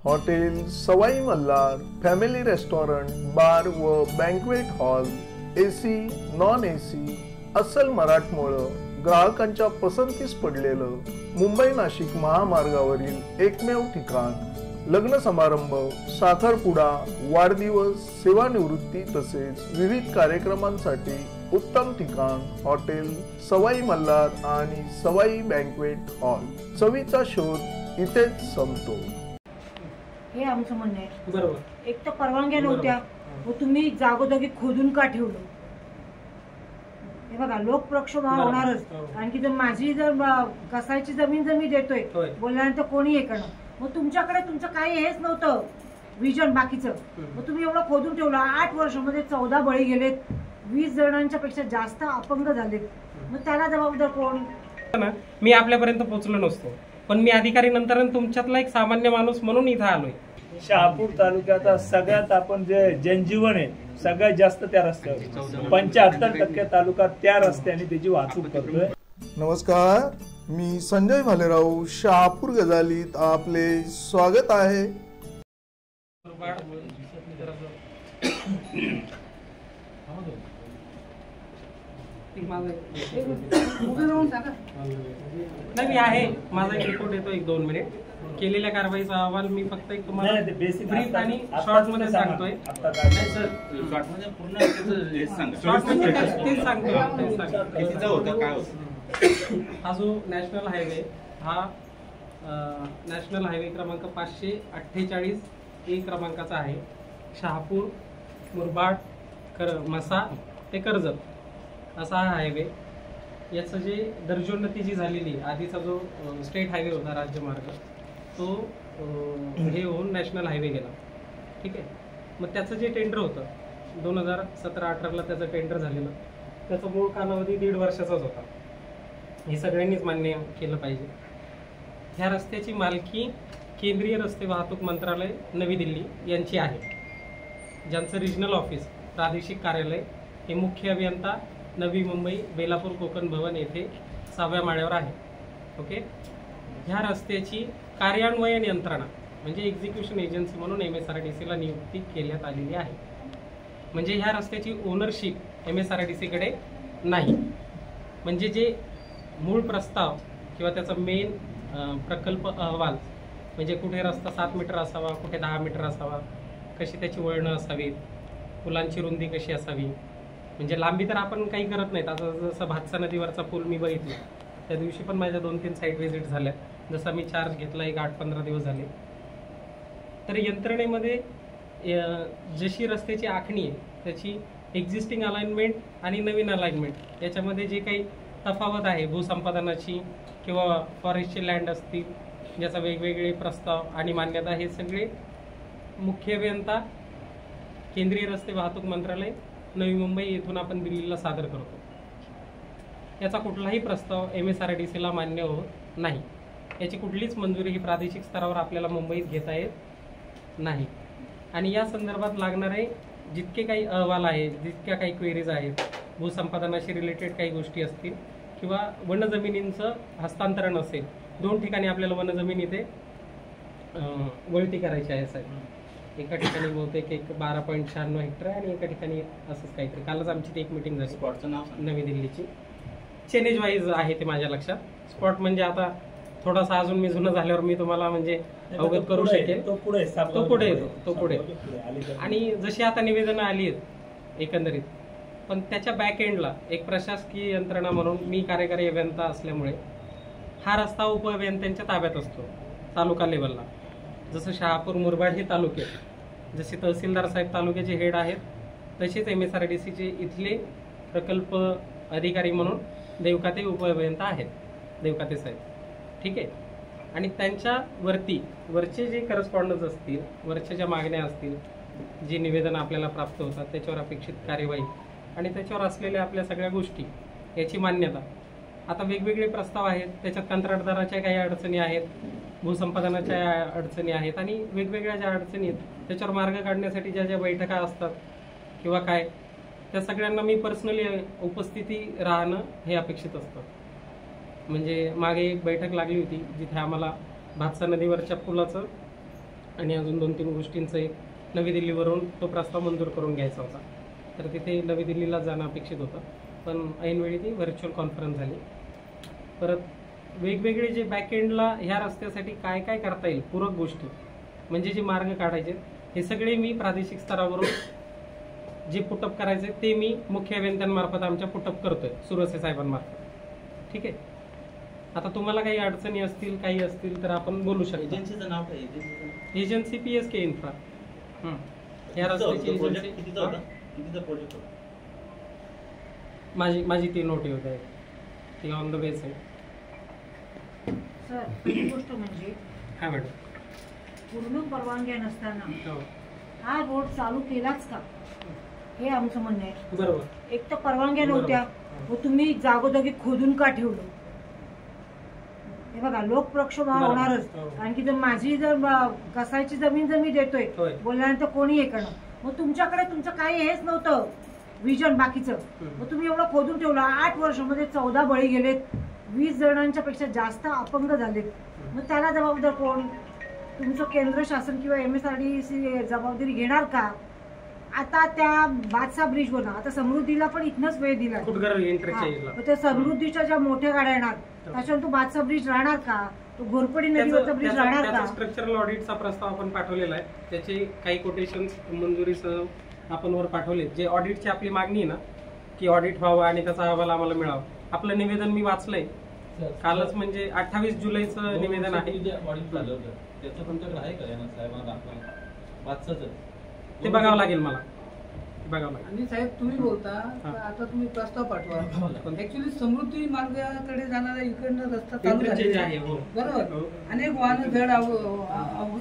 Hotel सवाई Malhar family restaurant bar व banquet hall AC non AC अस्सल मराठमोळं ग्राहकांच्या पसंतीस पडलेलं मुंबई नाशिक महामार्गावरील एकमेव ठिकाण लग्न समारंभ साखरपुडा वाढदिवस सेवानिवृत्ती तसेच विविध कार्यक्रमांसाठी उत्तम ठिकाण हॉटेल सवाई मल्हार आणि सवाई बँक्वेट हॉल। चवीचा शोध इथेच संपतो। हे आमचं म्हणणं आहे। बरोबर। एक तर परवानग्या नव्हत्या व तुम्ही जागोजागी खोदून का ठेवलं? हे बघा लोक प्रक्षोभ होणारच, कारण की जर माझी जर कसायची जमीन जर मी देतोय बोलल्यानंतर कोणी हे करणं, मग तुमच्याकडे तुमचं काही हेच नव्हतं विजन बाकीचं, मग तुम्ही एवढं खोदून ठेवलं। 8 वर्षामध्ये 14 बळी गेलेत, 20 जणांच्या पेक्षा जास्त अपंग झालेत, मग त्याला जबाबदार कोण? मी आपल्यापर्यंत पोहोचलो नसतो, पण मी अधिकारी नंतर तुमच्यातला एक सामान्य माणूस म्हणून इथं आलोय। शहापूर तालुक्याचा सगळ्यात आपण जे जनजीवन आहे सगळ्यात जास्त त्या रस्त्यावर 75% तालुका त्या रस्त्याने त्याची वाहतूक करतोय। नमस्कार, मी संजय भालेराव शहापूर गजालीत आपले स्वागत आहे। नाही मी आहे, माझा एक रिपोर्ट येतो 1-2 मिनिट। केलेल्या कारवाईचा अहवाल मी फक्त एक तुम्हाला ब्रीफ आणि शॉर्ट मध्ये सांगतोय। शॉर्ट मध्ये पूर्ण तेच सांगतो कितीचा होता काय होतं। हा जो नॅशनल हायवे हा नॅशनल हायवे क्रमांक 548 A क्रमांकाचा आहे। शहापूर मुरबाड मसा ते कर्जत असा हा हायवे। याचं जे दर्जोन्नती जी झालेली आधीचा जो स्टेट हायवे होता राज्यमार्ग तो हे होऊन नॅशनल हायवे गेला, ठीक आहे। मग त्याचं जे टेंडर होतं 2017-18ला त्याचं टेंडर झालेलं, त्याचा मूळ कालावधी 1.5 वर्षाचाच होता। हे सगळ्यांनीच मान्य केलं पाहिजे। ह्या रस्त्याची मालकी केंद्रीय रस्ते वाहतूक मंत्रालय नवी दिल्ली यांची आहे, ज्यांचं रिजनल ऑफिस प्रादेशिक कार्यालय हे मुख्य अभियंता नवी मुंबई बेलापूर कोकण भवन येथे 6व्या माळ्यावर आहे। ओके, ह्या रस्त्याची कार्यान्वयन यंत्रणा म्हणजे एक्झिक्युशन एजन्सी म्हणून MSRDCला नियुक्ती करण्यात आलेली आहे। म्हणजे ह्या रस्त्याची ओनरशिप MSRDCकडे नाही। म्हणजे जे मूळ प्रस्ताव किंवा त्याचा मेन प्रकल्प अहवाल म्हणजे कुठे रस्ता 7 मीटर असावा, कुठे 10 मीटर असावा, कशी त्याची वळणं असावीत, पुलांची रुंदी कशी असावी, म्हणजे लांबी तर आपण काही करत नाहीत। आता जसं भातसा नदीवरचा पूल मी बघितला, त्या दिवशी पण माझ्या 2-3 साईट व्हिजिट झाल्या, जसा मी चार्ज घेतला एक 8-15 दिवस झाले। तर यंत्रणेमध्ये जशी रस्त्याची आखणी आहे त्याची एक्झिस्टिंग अलाइनमेंट आणि नवीन अलाइनमेंट याच्यामध्ये जे काही तफावत आहे भूसंपादनाची किंवा फॉरेस्टचे लँड असतील ज्याचा वेगवेगळे प्रस्ताव आणि मान्यता, हे सगळे मुख्य अभियंता केंद्रीय रस्ते वाहतूक मंत्रालय नवी मुंबई येथून आपण दिल्लीला सादर करतो। याचा कुठलाही प्रस्ताव MSRDCला मान्य होत नाही। याची कुठलीच मंजुरी ही प्रादेशिक स्तरावर आपल्याला मुंबईत घेता येत नाही। आणि या संदर्भात लागणारे जितके काही अहवाल आहेत, जितक्या काही क्वेरीज आहेत, भूसंपादनाशी रिलेटेड काही गोष्टी असतील किंवा वनजमिनींचं हस्तांतरण असेल, 2 ठिकाणी आपल्याला वनजमीन इथे वळती करायची आहे साहेब। एका ठिकाणी बहुतेक 12.96 हेक्टर आहे आणि एका ठिकाणी असंच काहीतरी। कालच आमची एक मीटिंग झाली स्पॉटचं नाव नवी दिल्लीची, चेनेज वाईज आहे ते माझ्या लक्षात। स्पॉट म्हणजे आता थोडासा अजून मी जुनं झाल्यावर मी तुम्हाला म्हणजे अवगत करू शकेल। तो पुढे येतो आणि जशी आता निवेदनं आली आहेत एकंदरीत, पण त्याच्या बॅक एंडला एक प्रशासकीय यंत्रणा म्हणून मी कार्यकारी अभियंता असल्यामुळे हा रस्ता उप अभियंत्यांच्या ताब्यात असतो तालुका लेवलला। जसं शहापूर मुरबाड हे तालुके, जसे तहसीलदार साहेब तालुक्याचे हेड आहेत, तसेच MSRDCचे इथले प्रकल्प अधिकारी म्हणून देवकाते उप अभियंता आहेत, देवकाते साहेब, ठीक आहे। आणि त्यांच्या वरचे जे करस्पॉन्डन्स असतील, वरच्या ज्या मागण्या असतील, जी निवेदन आपल्याला प्राप्त होतात त्याच्यावर अपेक्षित कार्यवाही आणि त्याच्यावर असलेल्या आपल्या सगळ्या गोष्टी याची मान्यता। आता वेगवेगळे प्रस्ताव आहेत, त्याच्यात कंत्राटदाराच्या काही अडचणी आहेत, भूसंपादनाच्या अडचणी आहेत आणि वेगवेगळ्या ज्या अडचणी आहेत त्याच्यावर मार्ग काढण्यासाठी ज्या ज्या बैठका असतात किंवा काय, त्या सगळ्यांना मी पर्सनली उपस्थिती राहणं हे अपेक्षित असतं। म्हणजे मागे एक बैठक लागली होती जिथे आम्हाला भातसा नदीवरच्या पुलाचं आणि अजून 2-3 गोष्टींचं एक नवी दिल्लीवरून तो प्रस्ताव मंजूर करून घ्यायचा होता. तर तिथे नवी दिल्लीला जाणं अपेक्षित होतं, पण ऐनवेळी ती व्हर्च्युअल कॉन्फरन्स झाली. परत वेगवेगळे जे बॅकएंडला ह्या रस्त्यासाठी काय काय करता येईल पूरक गोष्टी म्हणजे जे मार्ग काढायचे हे सगळे मी प्रादेशिक स्तरावरून जे पुटअप करायचे ते मी मुख्य अभियंत्यांमार्फत आमच्या पुटअप करतोय सुरसे साहेबांमार्फत. ठीक आहे. आता तुम्हाला काही अडचणी असतील काही असतील तर आपण बोलू शकतो. एजन्सीचं नाव काय? Agency PSK infra. या रस्त्याची एजन्सी कितीचा प्रोजेक्ट होता? माझी 3 नोटी होत्या, ती ऑन द बेस आहे. सर एक गोष्ट म्हणजे हा मॅडम, पूर्ण परवानग्या नसताना हो हा रोड चालू केलाच का हे आमचं म्हणणं आहे. बरोबर. एक तर परवानग्या नव्हत्या, मग तुम्ही जागोजागी खोदून का ठेवलं? हे बघा लोक प्रक्षोभ हा बरोबर. होणारच, हो. कारण की जर माझी जर कसायची जमीन जर मी देतोय होय. बोलल्यानंतर कोणी हे करणार. मग तुमच्याकडे तुमचं काही हेच नव्हतं विजन बाकीचं, मग तुम्ही एवढं खोदून ठेवलं. 8 वर्षामध्ये 14 बळी गेलेत, 20 जणांच्या पेक्षा जास्त अपंग झालेत. मग त्याला जबाबदार कोण? तुमचं केंद्र शासन किंवा MSRDC जबाबदारी घेणार का? आता त्या बादशाह ब्रिजवर आता समृद्धीला पण इथनच वेळ दिला. कुटघर इंटरचेंजला मग त्या समृद्धीच्या ज्या मोठ्या गाड्या येणार त्याच्यावर तो बादशाह ब्रिज राहणार का? तो घोरपडी नदीवरचा ब्रिज राहणार का? स्ट्रक्चरल ऑडिटचा प्रस्ताव आपण पाठवलेला आहे. त्याचे काही कोटेशन्स मंजुरीसह आपण वर पाठवले. जे ऑडिटची आपली मागणी आहे ना की ऑडिट व्हावं आणि त्याचा अहवाल आम्हाला मिळावा. आपलं निवेदन मी वाचलंय कालच, म्हणजे 28 जुलैचं निवेदन आहे. त्याचं तुमच्याकडे आहे का साहेबांना दाखवायला? वाचच ते बघावं लागेल मला, बघावं लागेल. आणि साहेब तुम्ही बोलता तर आता तुम्ही प्रस्ताव पाठवा. ऍक्च्युली समृद्धी मार्गाकडे जाणारा इकडनं रस्ता चालू Interchange झालेला आहे, हो. बरोबर. अनेक वाहन जड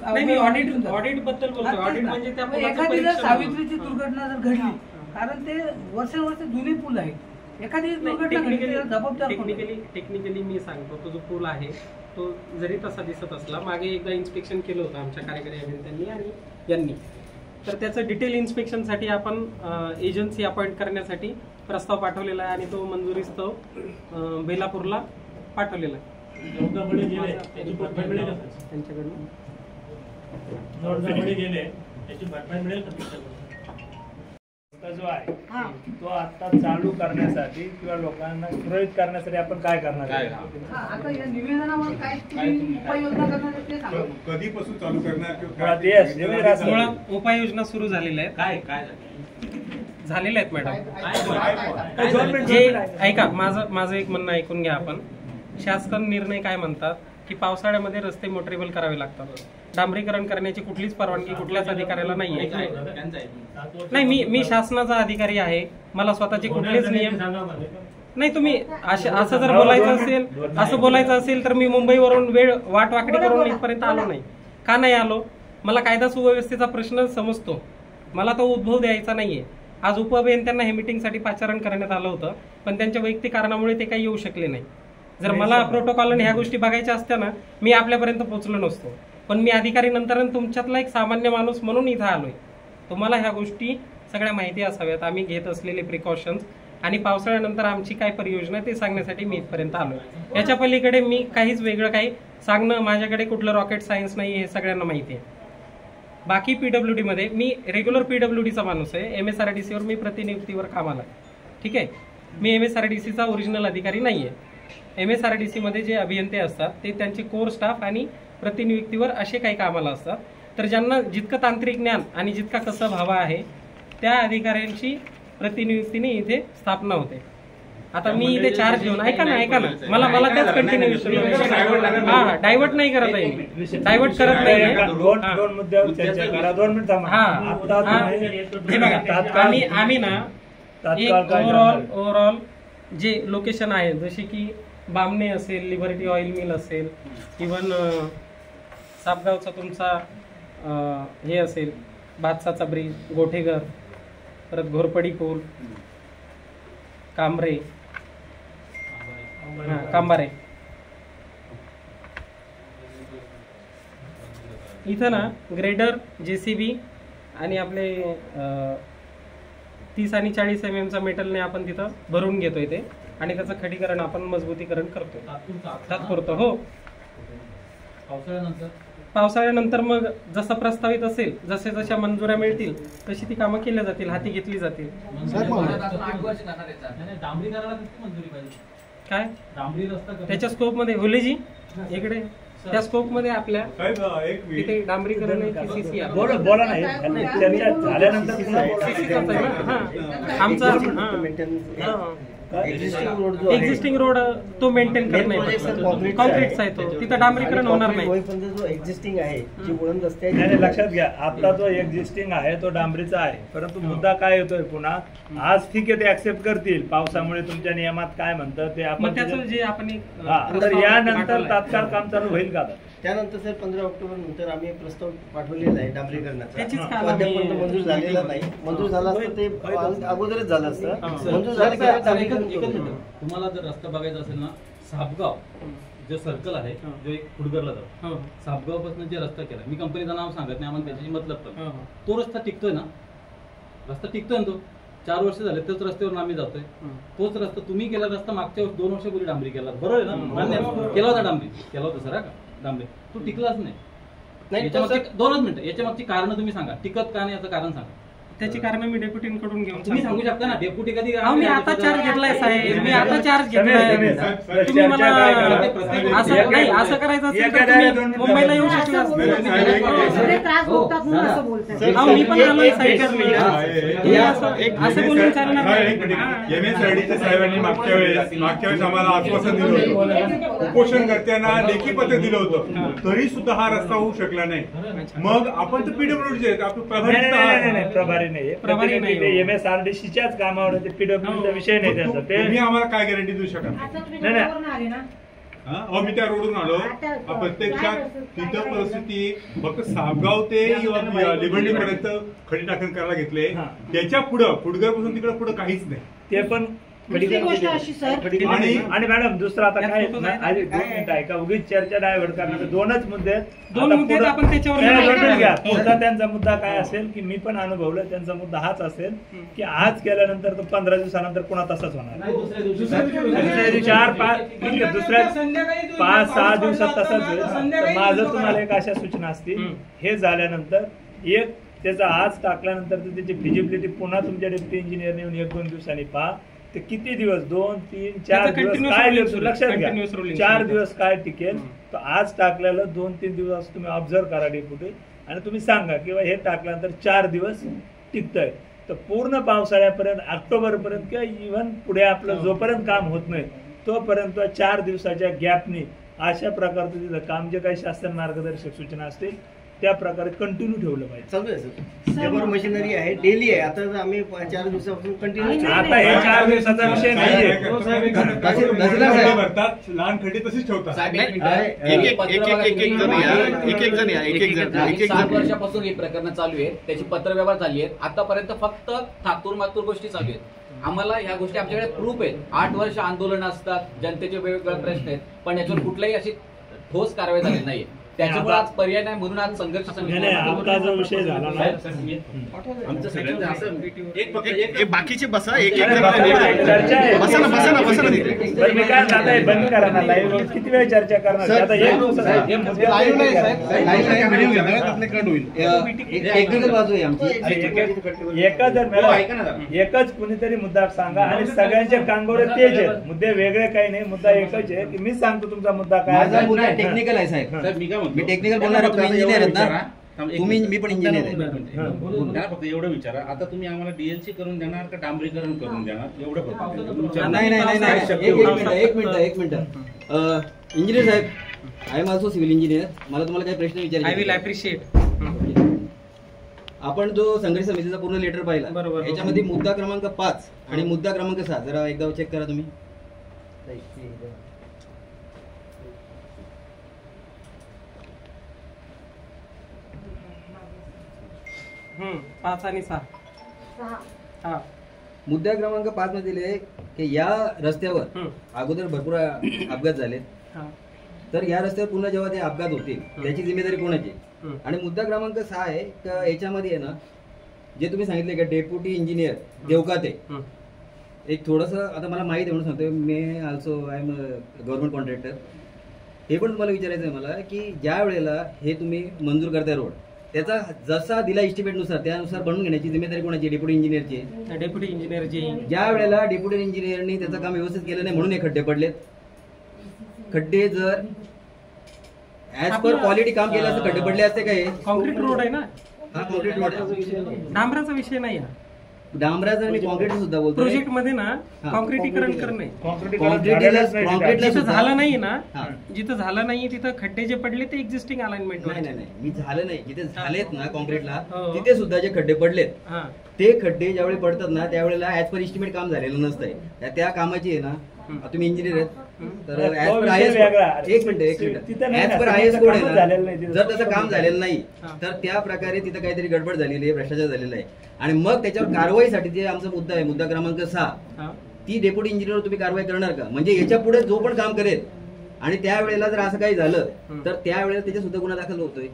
नाही, मी ऑडिट बद्दल बोलतोय. ऑडिट म्हणजे त्या पुलाचं एखादी जर परीक्षण. सावित्रीची दुर्घटना जर घडली, कारण ते वर्षानुवर्ष जुने पूल आहेत, एखादी दुर्घटना घडली तर जबाबदार कोण? टेक्निकली मी सांगतो, तो जो पूल आहे तो जरी तसा दिसत असला, मागे एकदा इन्स्पेक्शन केलं होतं आमच्या कार्यकारी अभियंत्यांनी आणि यांनी, तर त्याचं डिटेल इन्स्पेक्शनसाठी आपण एजन्सी अपॉइंट करण्यासाठी प्रस्ताव पाठवलेला आहे आणि तो मंजुरीस्तव बेलापूरला पाठवलेला आहे त्यांच्याकडून. जो आहे तो आता चालू करण्यासाठी किंवा लोकांना सुरळीत करण्यासाठी आपण काय करणार आहे? आता या निवेदनावर काय तुम्ही उपाययोजना करणार ते सांगा. कधीपासून चालू करणार मुळात उपाययोजना सुरू झालेल्या आहेत. काय झालेल्या आहेत मॅडम. जे ऐका, माझं एक म्हणणं ऐकून घ्या आपण. शासन निर्णय काय म्हणतात की पावसाळ्यामध्ये रस्ते मोटरेबल करावे लागतात. डांबरीकरण करण्याची कुठलीच परवानगी कुठल्याच अधिकाऱ्याला नाहीये. नाही, मी शासनाचा अधिकारी आहे, मला स्वतःचे कुठलेच नियम नाही. तुम्ही असं जर बोलायचं असेल तर मी मुंबईवरून वाट वाकडी करून इथपर्यंत आलो नाही. का नाही आलो? मला कायदा सुव्यवस्थेचा प्रश्न समजतो, मला तो उद्भव द्यायचा नाहीये. आज उपअभियंत्यांना हे मीटिंगसाठी पाचारण करण्यात आलं होतं, पण त्यांच्या वैयक्तिक कारणामुळे ते काही येऊ शकले नाही. जर मला प्रोटोकॉल आणि ह्या गोष्टी बघायच्या असत्या ना, मी आपल्यापर्यंत पोहोचलो नसतो. पण मी अधिकारी नंतर तुमच्यातला एक सामान्य माणूस म्हणून इथं आलोय. तुम्हाला ह्या गोष्टी सगळ्या माहिती असाव्यात, आम्ही घेत असलेले प्रिकॉशन्स आणि पावसाळ्यानंतर आमची काय परियोजना ते सांगण्यासाठी मी इथपर्यंत आलोय. याच्या पलीकडे मी काहीच वेगळं काही सांगणं, माझ्याकडे कुठलं रॉकेट सायन्स नाही हे सगळ्यांना माहिती आहे. बाकी PWD मध्ये मी रेग्युलर PWDचा माणूस आहे. MSRDCवर मी प्रतिनियुक्तीवर कामाला आहे. ठीक आहे. मी MSRDCचा ओरिजिनल अधिकारी नाहीये. MSRDC मध्ये जे अभियंते असतात ते त्यांचे कोर स्टाफ आणि प्रतिनियुक्तीवर असे काही कामाला असतात. तर ज्यांना जितकं तांत्रिक ज्ञान आणि जितका कसब हवा आहे त्या अधिकाऱ्यांची प्रतिनियुक्तीने इथे स्थापना होते. आता मी इथे चार्ज घेऊन ऐका ना मला त्याच कंटिन्युएशन डायव्हर्ट नाही करत आहे. डायव्हर्ट करत नाही. दोन मुद्द्यावर चर्चा करा. 2 मिनिट आम्ही ना एक ओव्हरऑल जे लोकेशन आहे, जसे की बामणे असेल, लिबर्टी ऑइल मिल असेल, इव्हन सापगावचा तुमचा हे असेल भातसाचा ब्रिज, गोठेघर, परत घोरपडी पूल, कांबरे, कांबारे, इथं ना ग्रेडर, JCB आणि आपले 30 आणि 40 mm मेटलने आपण तिथं भरून घेतोय ते आणि त्याचं खडीकरण आपण मजबूतीकरण करतोय तात्पुरतं. हो, पावसाळ्यानंतर मग जसं प्रस्तावित असेल, जसे जशा मंजुऱ्या मिळतील तशी ती कामं केल्या जातील, हाती घेतली जातील. डांबरीकरणाला किती मंजुरी पाहिजे? काय डांबरी रस्ता त्याच्या स्कोप मध्ये हुलेजी इकडे त्या स्कोप मध्ये आपल्या तिथे डांबरीकरण बोला नाही चर्चा झाल्यानंतर एक्झिस्टिंग रोड तो मेंटेन करणे कॉन्क्रीटचा आहे तो, तिथं डांबरीकरण होणार नाही. जो एक्झिस्टिंग आहे जी वळण रस्ते नाही, लक्षात घ्या, आता जो एक्झिस्टिंग आहे तो डांबरीचा आहे, परंतु मुद्दा काय येतोय पुन्हा, आज ठीक आहे ते ऍक्सेप्ट करतील, पावसामुळे तुमच्या नियमात काय म्हणतं ते आपण त्याचं जे आपण तर यानंतर तात्काळ काम चालू होईल का? त्यानंतर सर 15 ऑक्टोबर नंतर आम्ही प्रस्ताव पाठवलेला आहे डांबरीकरणाचा, त्याचीच तो कालावधी अद्यापर्यंत मंजूर झालेला नाही. मंजूर झाला असतं ते अगोदरच झालं असतं. मंजूर झालं की डांबरीकरण करू. तुम्हाला जर रस्ता बघायचा असेल ना, सापगाव जो सर्कल आहे जो एक खुडगरला जातो, सापगाव पासून जे रस्ता केला, मी कंपनीचं नाव सांगत नाही, आम्हाला त्याच्याशी मतलब पण तो रस्ता टिकतोय ना, रस्ता टिकतोय ना, तो 4 वर्ष झाले तोच रस्त्यावरून आम्ही जातोय. तोच रस्ता तुम्ही केला रस्ता मागच्या 2 वर्षापूर्वी डांबरी केला, बरोबर आहे ना? मान्य केला होता डांबरी, केला होता सर का डांबरी, तो टिकलाच नाही. याच्यामागची 2 मिनिटं, याच्या मागची कारण तुम्ही सांगा, टिकत का नाही याचं कारण सांगा. त्याची कारण मी डेप्युटींकडून घेऊन तुम्ही सांगू शकता ना, डेप्युटी कधी मी आता चार्ज घेतलाय साहेब, मी आता चार्ज घेतलाय. तुम्ही मला असं नाही, असं करायचं असेल तर तुम्ही मुंबईला येऊ शकला असता. त्रास होतात म्हणून असं बोलतात. मी पण आलोय साईड करणे, असं बोलून चालणार नाही. MSIDच्या साहेबांनी मागच्या वेळेस आम्हाला आश्वासन दिलं होतं, उपोषण करताना लेखी पत्र दिलं होतं, तरी सुद्धा हा रस्ता होऊ शकला नाही. मग आपण तर PWDचे आहेत, आपण प्रभारी नाही, MSRDCच्याच कामावर PWDचा विषय नाही त्याचा. तुम्ही आम्हाला काय गॅरंटी देऊ शकता? नाही मी त्या रोडून आलो, प्रत्यक्षात तिथं परिस्थिती फक्त सापगाव ते लिबर्टी पर्यंत खडी टाकण करायला घेतले, त्याच्या पुढं फुडगरपासून तिकडे पुढे काहीच नाही. ते पण आणि मॅडम दुसरं आता काय 2 मिनिटं आहे का, उगीच चर्चा डायव्हर्ट करणार. 2च मुद्दे आपण त्याच्यावर घ्या. पुढचा त्यांचा मुद्दा काय असेल की मी पण अनुभवलं, त्यांचा मुद्दा हाच असेल की आज केल्यानंतर तो 15 दिवसानंतर पुन्हा तसाच होणार, दुसऱ्या दिवशी 4-5 दुसऱ्या 5-6 दिवसात तसाच होईल. तर माझं तुम्हाला एक अशा सूचना असतील, हे झाल्यानंतर एक त्याचा आज टाकल्यानंतर त्याची फिजिबिलिटी पुन्हा तुमच्या डेप्युटी इंजिनियर येऊन 1-2 दिवसांनी पहा, ते किती दिवस 2-3-4 दिवस काय लक्षात घ्या, 4 दिवस काय टिकेल. तर आज टाकलेलं 2-3 दिवस तुम्ही ऑब्झर्व करा डेप्युटी, आणि तुम्ही सांगा किंवा हे टाकल्यानंतर 4 दिवस टिकतंय. तर पूर्ण पावसाळ्यापर्यंत ऑक्टोबरपर्यंत किंवा इव्हन पुढे आपलं जोपर्यंत काम होत नाही तोपर्यंत 4 दिवसाच्या गॅपनी अशा प्रकारचं तिथं काम जे काही शासन मार्गदर्शक सूचना असतील त्या प्रकारे कंटिन्यू ठेवलं पाहिजे. चालू आहे सर, मशिनरी आहे, डेली आहे. आता आम्ही 4 दिवसापासून कंटिन्यू, आता हे 4 दिवसाचा विषय नाहीये. लहान खड्डे तसेच ठेवतात. 7 वर्षापासून ही प्रकरण चालू आहे, त्याची पत्रव्यवहार चालली आहेत. आतापर्यंत फक्त थातूर मातूर गोष्टी चालू आहेत. आम्हाला ह्या गोष्टी आमच्याकडे प्रूफ आहेत. 8 वर्ष आंदोलन असतात, जनतेचे वेगवेगळे प्रश्न आहेत, पण याच्यावर कुठल्याही अशी ठोस कारवाई झाली नाहीये. त्याच्यामुळे आज पर्याय नाही म्हणून आज संघर्ष आपला जो विषय झाला बाकीचे बसा, मी काय झालंय बंद करा ना लाईव्ह, किती वेळ चर्चा करणार. एकच कुणीतरी मुद्दा सांगा आणि सगळ्यांच्या कांगोरे तेच आहेत, मुद्दे वेगळे काही नाही, मुद्दा एकच आहे की मी सांगतो तुमचा मुद्दा काय. टेक्निकल आहे साहेब, मी टेक्निकल बोलणार, तुम्ही इंजिनियर आहेत ना, तुम्ही मी पण इंजिनियर आहे. फक्त एवढं विचारा, आता तुम्ही आम्हाला DLC करून देणार का डांबरीकरण करून देणार, एवढं फक्त. नाही, एक मिनिट इंजिनियर साहेब, I am also civil engineer. मला तुम्हाला काही प्रश्न विचारायचे. आपण जो संघर्ष समितीचा पूर्ण लेटर पाहिला, याच्यामध्ये मुद्दा क्रमांक 5 आणि मुद्दा क्रमांक 6 जरा एकदा चेक करा तुम्ही. 5 आणि 6 मुद्दा क्रमांक 5 मध्ये दिले की या रस्त्यावर अगोदर भरपूर अपघात झाले, तर या रस्त्यावर पुन्हा जेव्हा ते अपघात होतील त्याची जिम्मेदारी कोणाची. आणि मुद्दा क्रमांक 6 आहे का याच्यामध्ये आहे ना, जे तुम्ही सांगितले का डेप्युटी इंजिनियर देवकाते, एक थोडंसं आता मला माहिती आहे म्हणून सांगतोय, मी also I am government contractor. हे पण तुम्हाला विचारायचं आहे मला की ज्या वेळेला हे तुम्ही मंजूर करताय रोड, त्याचा जसा दिला एस्टिमेट नुसार त्यानुसार बनवून घेण्याची जिम्मेदारी कोणाची? डेप्युटी इंजिनियरची. डेप्युटी इंजिनियरची. ज्या वेळेला डेप्युटी इंजिनियरनी त्याचं काम व्यवस्थित केलं नाही म्हणून हे खड्डे पडलेत. खड्डे जर ऍज पर क्वालिटी काम केलं असतं खड्डे पडले असते काय? कॉन्क्रीट रोड आहे ना हा, कॉन्क्रीट रोड आहे. डांबराचा विषय नाही हा. डांबराचं मी कॉन्क्रीट सुद्धा बोलतो. प्रोजेक्ट मध्ये ना कॉन्क्रीटीकरण करणे, जिथं झालं नाही ना, जिथं झालं नाही तिथं खड्डे जे पडले ते एक्झिस्टिंग अलाइनमेंट. नाही, मी झालं नाही, जिथे झालेत ना कॉन्क्रीटला तिथे सुद्धा जे खड्डे पडलेत ते खड्डे ज्यावेळी पडतात ना त्यावेळेला ऍज पर इस्टिमेट काम झालेलं नसतंय. त्या कामाची आहे ना, तुम्ही इंजिनियर आहेत तर ऍज पर आयएस, एक minute as per IS code आहे ना, जर त्याचं काम झालेलं नाही तर त्या प्रकारे तिथं काहीतरी गडबड झालेली आहे, भ्रष्टाचार झालेला आहे आणि मग त्याच्यावर कारवाईसाठी जे आमचा मुद्दा आहे, मुद्दा क्रमांक 6, ती डेप्युटी इंजिनियर तुम्ही कारवाई करणार का? म्हणजे याच्या पुढे जो पण काम करेल आणि त्यावेळेला जर असं काही झालं तर त्यावेळेला त्याच्या सुद्धा गुन्हा दाखल होतोय.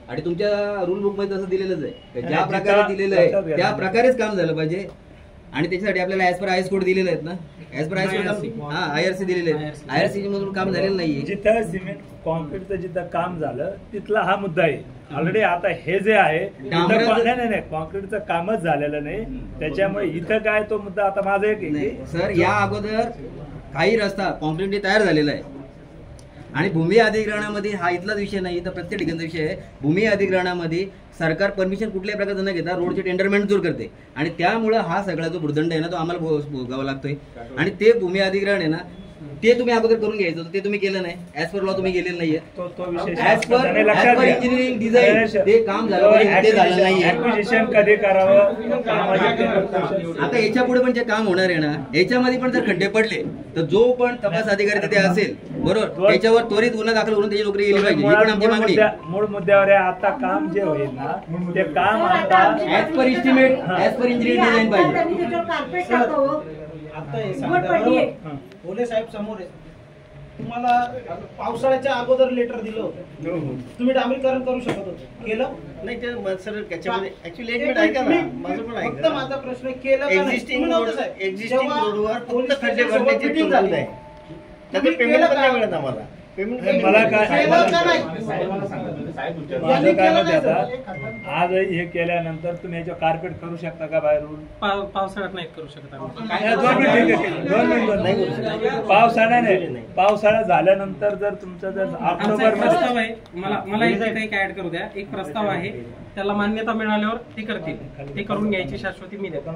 आणि तुमच्या रूल बुक मध्ये तसं दिलेलंच आहे, ज्या प्रकारे दिलेलं आहे त्या प्रकारेच काम झालं पाहिजे. आणि त्याच्यासाठी आपल्याला ऍज पर आयएस कोड दिलेले आहेत ना, ऍज पर आयएस कोड, हा IRC दिलेले आहेत. IRC मधून काम झालेलं नाहीये. जिथं सिमेंट कॉन्क्रीटचं जिथं काम झालं तिथला हा मुद्दा आहे. ऑलरेडी आता हे जे आहे नाही कॉन्क्रीटचं कामच झालेलं नाही, त्याच्यामुळे इथं काय तो मुद्दा आता माझा एक सर, या अगोदर काही रस्ता कॉन्क्रीट तयार झालेला आहे आणि भूमी अधिग्रहणामध्ये हा इथलाच विषय नाही तर प्रत्येक ठिकाणचा विषय आहे. भूमी अधिग्रहणामध्ये सरकार परमिशन कुठल्याही प्रकारचं न घेता रोडचे टेंडर मंजूर करते आणि त्यामुळे हा सगळा जो भूर्दंड आहे ना तो आम्हाला भोगावा लागतोय. आणि ते भूमी अधिग्रहण आहे ना ते तुम्ही अगोदर करून घ्यायचं होतं, ते तुम्ही केलं नाही. ऍज पर लॉ तुम्ही गेलेलं नाहीये. ऍज पर इंजिनिअरिंग डिझाईन ते काम झालं पाहिजे, ते झालं नाहीये. कधी करावं? आता याच्या पुढे पण जे काम होणार आहे ना याच्यामध्ये पण जर खड्डे पडले तर जो पण तपास अधिकारी तिथे असेल बरोबर त्याच्यावर त्वरित गुन्हा दाखल करून त्याची नोकरी गेली पाहिजे, ही पण आमची मागणी. मूळ मुद्द्यावर आहे. आता काम जे होईल ना ते काम आता as per estimate, as per engineering design पाहिजे. भोले साहेब समोर आहे, तुम्हाला पावसाळ्याच्या अगोदर लेटर दिलं होतं, तुम्ही डांबरीकरण करू शकत होते, केलं नाही? ते सर त्याच्यामध्ये ऍक्च्युअली एक मिनिट ऐका ना, माझं पण ऐका. फक्त माझा प्रश्न केलं का? एक्झिस्टिंग रोडवर फक्त खड्डे भरण्याची मीटिंग आहे, त्याचे पेमेंट पण नाही मिळत आम्हाला. मला काय आज हे केल्यानंतर तुम्ही याच्यावर कार्पेट करू शकता का बाहेरून? पावसाळ्यात नाही करू शकत. पावसाळ्यात नाही, पावसाळा झाल्यानंतर जर तुमचं जर ऑक्टोबर प्रस्ताव आहे, मला इथे काही ऍड करू द्या. एक प्रस्ताव आहे, त्याला मान्यता मिळाल्यावर ते करतील, ते करून घ्यायची शाश्वती मी देतो.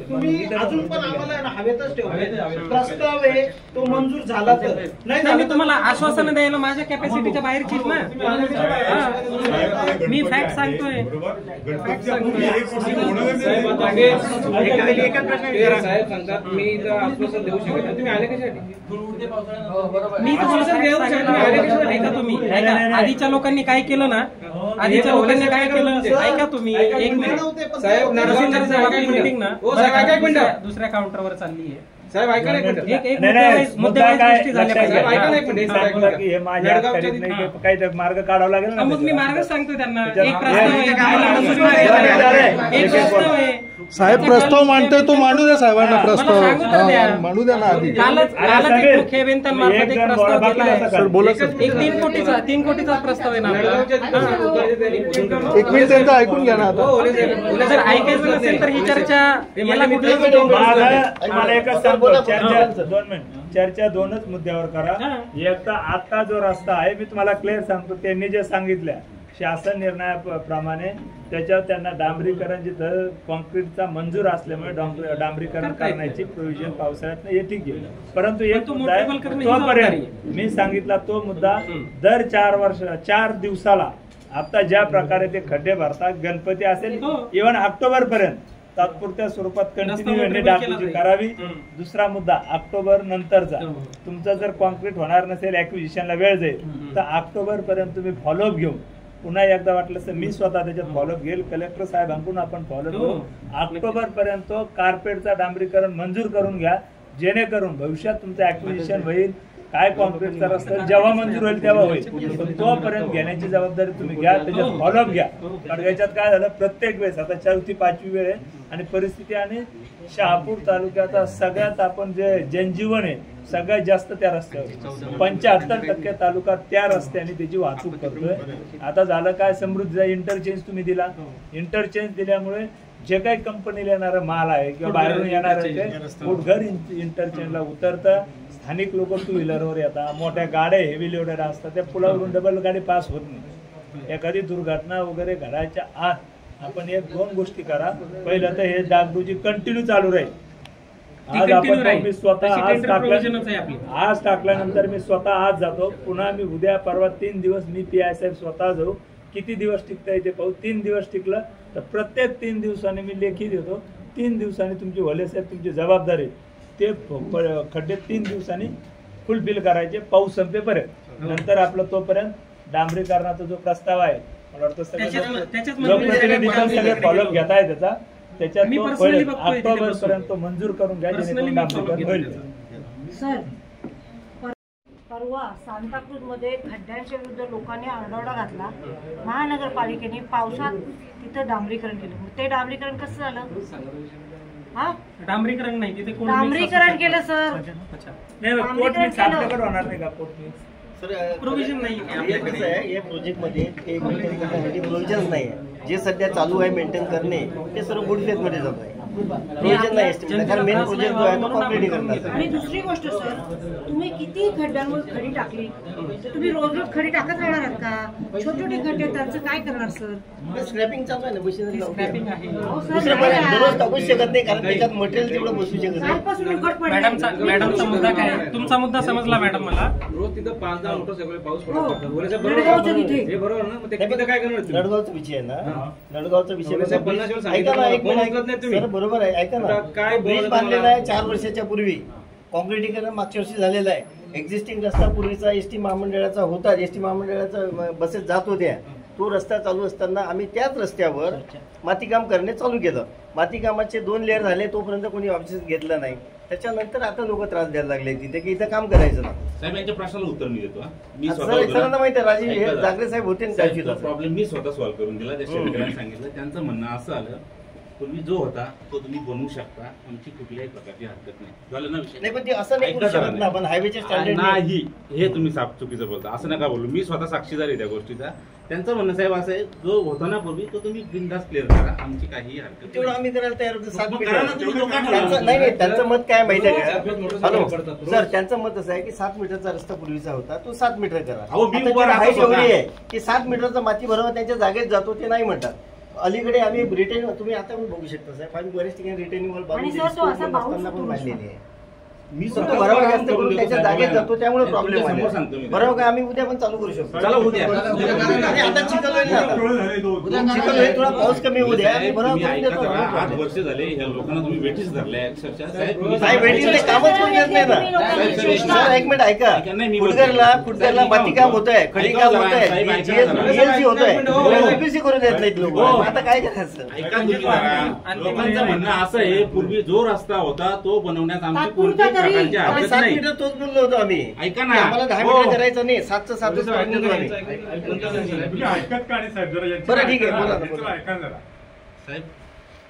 तुम्ही अजून पण आम्हाला हवेतच ठेवा. प्रस्ताव आहे तो मंजूर झाला तर नाही, मी तुम्हाला आश्वासन द्यायला माझ्या कॅपॅसिटीच्या बाहेरचीच ना, मी फॅक्ट सांगतोय. साहेब सांगतात मी इथं आश्वासन देऊ शकत नाही, तुम्ही आले कशासाठी? मी तुम्हाला ऐका, तुम्ही ऐका. आधीच्या लोकांनी काय केलं ना, आधीच्या लोकांनी काय केलं ऐका तुम्ही. एक मिनिट साहेब, मीटिंग ना दुसऱ्या काउंटरवर चालली आहे साहेब. ऐका काही मार्ग काढावा लागेल ना. मग मी मार्ग सांगतोय त्यांना. एक प्रस्ताव आहे साहेब, प्रस्ताव मांडतोय तो मांडू द्या साहेबांना. प्रस्ताव मांडू द्या ना आधी. एक 3 कोटीचा प्रस्ताव आहे ना. एक मिनिट त्यांचं ऐकून घ्या ना. आता जर ऐकायचं नसेल तर ही चर्चा याला मला एकच सांगतो, चर्चा दोनच मुद्द्यावर करा. एकदा आता जो रस्ता आहे मी तुम्हाला क्लिअर सांगतो, त्यांनी जे सांगितलं शासन निर्णयाप्रमाणे त्याच्यावर त्यांना डांबरीकरण जिथं कॉन्क्रीटचा मंजूर असल्यामुळे डांबरीकरण करण्याची प्रोव्हिजन पावसाळ्यात हे ठीक आहे. परंतु एक मुद्दा आहे, तोपर्यंत मी सांगितला तो मुद्दा दर 4 दिवसाला आता ज्या प्रकारे ते खड्डे भरतात, गणपती असेल इव्हन ऑक्टोबर पर्यंत तात्पुरत्या स्वरूपात कंटिन्यू डागडुजी करावी. दुसरा मुद्दा ऑक्टोबर नंतरचा, तुमचं जर कॉन्क्रीट होणार नसेल, ऍक्विजिशनला वेळ जाईल तर ऑक्टोबर पर्यंत तुम्ही फॉलोअप घेऊन पुन्हा एकदा वाटलं तर मी स्वतः त्याच्यात फॉलोअप घेईल. कलेक्टर साहेबांकडून आपण फॉलोअप घेऊ. ऑक्टोबर पर्यंत कार्पेटचा डांबरीकरण मंजूर करून घ्या, जेणेकरून भविष्यात तुमचं ऍक्विजिशन होईल. काय कॉन्क्रीटचा रस्ता जेव्हा मंजूर होईल तेव्हा होईल, पण तोपर्यंत घेण्याची जबाबदारी तुम्ही घ्या, त्याच्यात फॉलोअप घ्या. कारण याच्यात काय झालं, प्रत्येक वेळेस आता 4थी 5वी वेळ आहे आणि परिस्थिती आणि शहापूर तालुक्याचा सगळ्यात आपण जे जनजीवन आहे सगळ्यात जास्त त्या रस्त्यावर 75% तालुका त्या रस्त्याने त्याची वाहतूक करतोय. आता झालं काय, समृद्ध इंटरचेंज तुम्ही दिला, इंटरचेंज दिल्यामुळे जे काही कंपनीला येणारा माल आहे किंवा बाहेरून येणार घर इंटरचेंजला उतरतं. स्थानिक लोक टू व्हीलरवर येतात, मोठ्या गाड्या हेवी लोडेड असतात, त्या पुलावरून डबल गाडी पास होत नाही. एखादी दुर्घटना वगैरे घडायच्या आत आपण 1-2 गोष्टी करा. पहिलं तर हे डागडुजी कंटिन्यू चालू राहील. आज आपण मी स्वतः आज टाकल्यानंतर मी स्वतः आज जातो, पुन्हा मी उद्या परवा 3 दिवस मी PI साहेब स्वतः जाऊ. किती दिवस टिकता येते पाहू. 3 दिवस टिकलं तर प्रत्येक 3 दिवसांनी मी लेखी देतो. 3 दिवसांनी तुमची वले साहेब तुमची जबाबदारी ते खड्डे 3 दिवसांनी फुलफिल करायचे पाऊस संपेपर्यंत. नंतर आपलं तोपर्यंत डांबरीकरणाचा जो प्रस्ताव आहे मला वाटतं लोकप्रतिनिधी पण सगळे फॉलोअप घेत आहे त्याचा. त्याच्यात ऑक्टोबर पर्यंत मंजूर करून घ्या जेणेकरून डांबरीकरण होईल. सर परवा सांताक्रूज मध्ये खड्ड्यांच्या विरुद्ध लोकांनी आरडाओरडा घातला. महानगरपालिकेने पावसात तिथं डांबरीकरण केलं. ते डांबरीकरण कसं झालं? हा डांबरीकरण नाही तिथे डांबरीकरण केलं सर. प्रोव्हिजन नाही कसं आहे या प्रोजेक्ट मध्ये प्रोव्हिजन नाही आहे. जे सध्या चालू आहे मेंटेन करणे ते सर्व गुड फेथ मध्ये जात आहे. प्रोव्हिजन नाही एस्टिमेट, कारण मेन प्रोजेक्ट जो आहे तो कॉम्प्लीट करणार. आणि दुसरी गोष्ट सर, तुम्ही किती खड्ड्यांवर खडी टाकली तर तुम्ही रोज रोज खडी टाकत राहणार आहात का? छोटे छोटे खड्डे त्यांचं काय करणार सर? स्क्रॅपिंग चालू आहे ना, मशीनरी स्क्रॅपिंग आहे. दररोज टाकू शकत नाही कारण त्याच्यात मटेरियल तेवढं बसू शकत नाही. मॅडमचा मुद्दा काय? तुमचा मुद्दा समजला मॅडम मला. रोज तिथं 5-10 मोटरसायकल पाऊस पडत नडगावचा विषय आहे ना, नडगावचा विषय ऐका ना, एक मिनिट बरोबर आहे. ऐका ना, काय ब्रिज बांधलेला आहे 4 वर्षाच्या पूर्वी, कॉन्क्रिटीकरण मागच्या वर्षी झालेलं आहे. एक्झिस्टिंग रस्ता पूर्वीचा एसटी महामंडळाचा होता, एसटी महामंडळाचा बसेस जात होत्या. तो रस्ता चालू असताना आम्ही त्याच रस्त्यावर मातीकाम करणे चालू केलं. मातीकामाचे 2 लेअर झाले, तोपर्यंत कोणी ऑब्जेक्शन घेतलं नाही. त्याच्यानंतर आता लोक त्रास द्यायला लागले तिथे की इथं काम करायचं ना. साहेब यांच्या प्रश्नाला उत्तर मी देतो. मी सरांना माहिती आहे राजीव जागरे साहेब होते ना, प्रॉब्लेम मी स्वतः सॉल्व्ह करून दिला. त्या शेतकऱ्यांनी सांगितलं, त्यांचं म्हणणं असं आलं पूर्वी जो होता तो तुम्ही बनवू शकता, आमची कुठल्याही प्रकारची हरकत नाही. झालं ना विषय. नाही पण ते असं नाही करू शकत ना आपण, हायवेचे स्टँडर्ड नाही. हे तुम्ही चुकीचं बोलता, असं नका बोलू. मी स्वतः साक्षीदार आहे त्या गोष्टीचा. त्यांचं म्हणणं साहेब असं आहे, जो होता ना पूर्वी तो तुम्ही बिनधास्त क्लिअर करा, आमची काही हरकत नाही. तेवढं आम्ही करायला तयार होतो. 7 मीटर नाही, त्यांचं मत काय माहिती आहे का? हॅलो सर, त्यांचं मत असं आहे की 7 मीटरचा रस्ता पूर्वीचा होता तो 7 मीटर करा. हाईट एवढी आहे की 7 मीटरचा माती भरवा त्यांच्या जागेत जातो, ते नाही म्हणतात. अलीकडे आम्ही रिटेन, तुम्ही आता पण बघू शकता साहेब, आम्ही बरेच ठिकाणी रिटेनिंग वॉल बांधलेली आहे. मी बरोबर जास्त करून त्याच्या जागेत जातो, त्यामुळे प्रॉब्लेम आहे. बरोबर आम्ही उद्या पण चालू करू शकतो. चला उद्या. आता चिखल होईल ना, चिखल होईल, थोडा पाऊस कमी होऊ द्या. 8 वर्ष झाले ह्या लोकांना तुम्ही वेटीस धरले अक्षरशः. साहेब वेटीस कामच करून देत नाही ना. एक मिनिट ऐका, फुटगरला मातीकाम होत आहे, खडीकाम होत आहे, BLC होत आहे, OPC करून देत नाहीत लोक. आता काय करायचं? ऐका तुम्ही जरा. लोकांचं म्हणणं असं आहे, पूर्वी जो रस्ता होता तो बनवण्यात आमची कोणती 7 मीटर तोच बोललो होतो आम्ही. ऐका ना, आम्हाला 10 मीटर करायचं नाही, 7चं 7च बरं ठीक आहे. साहेब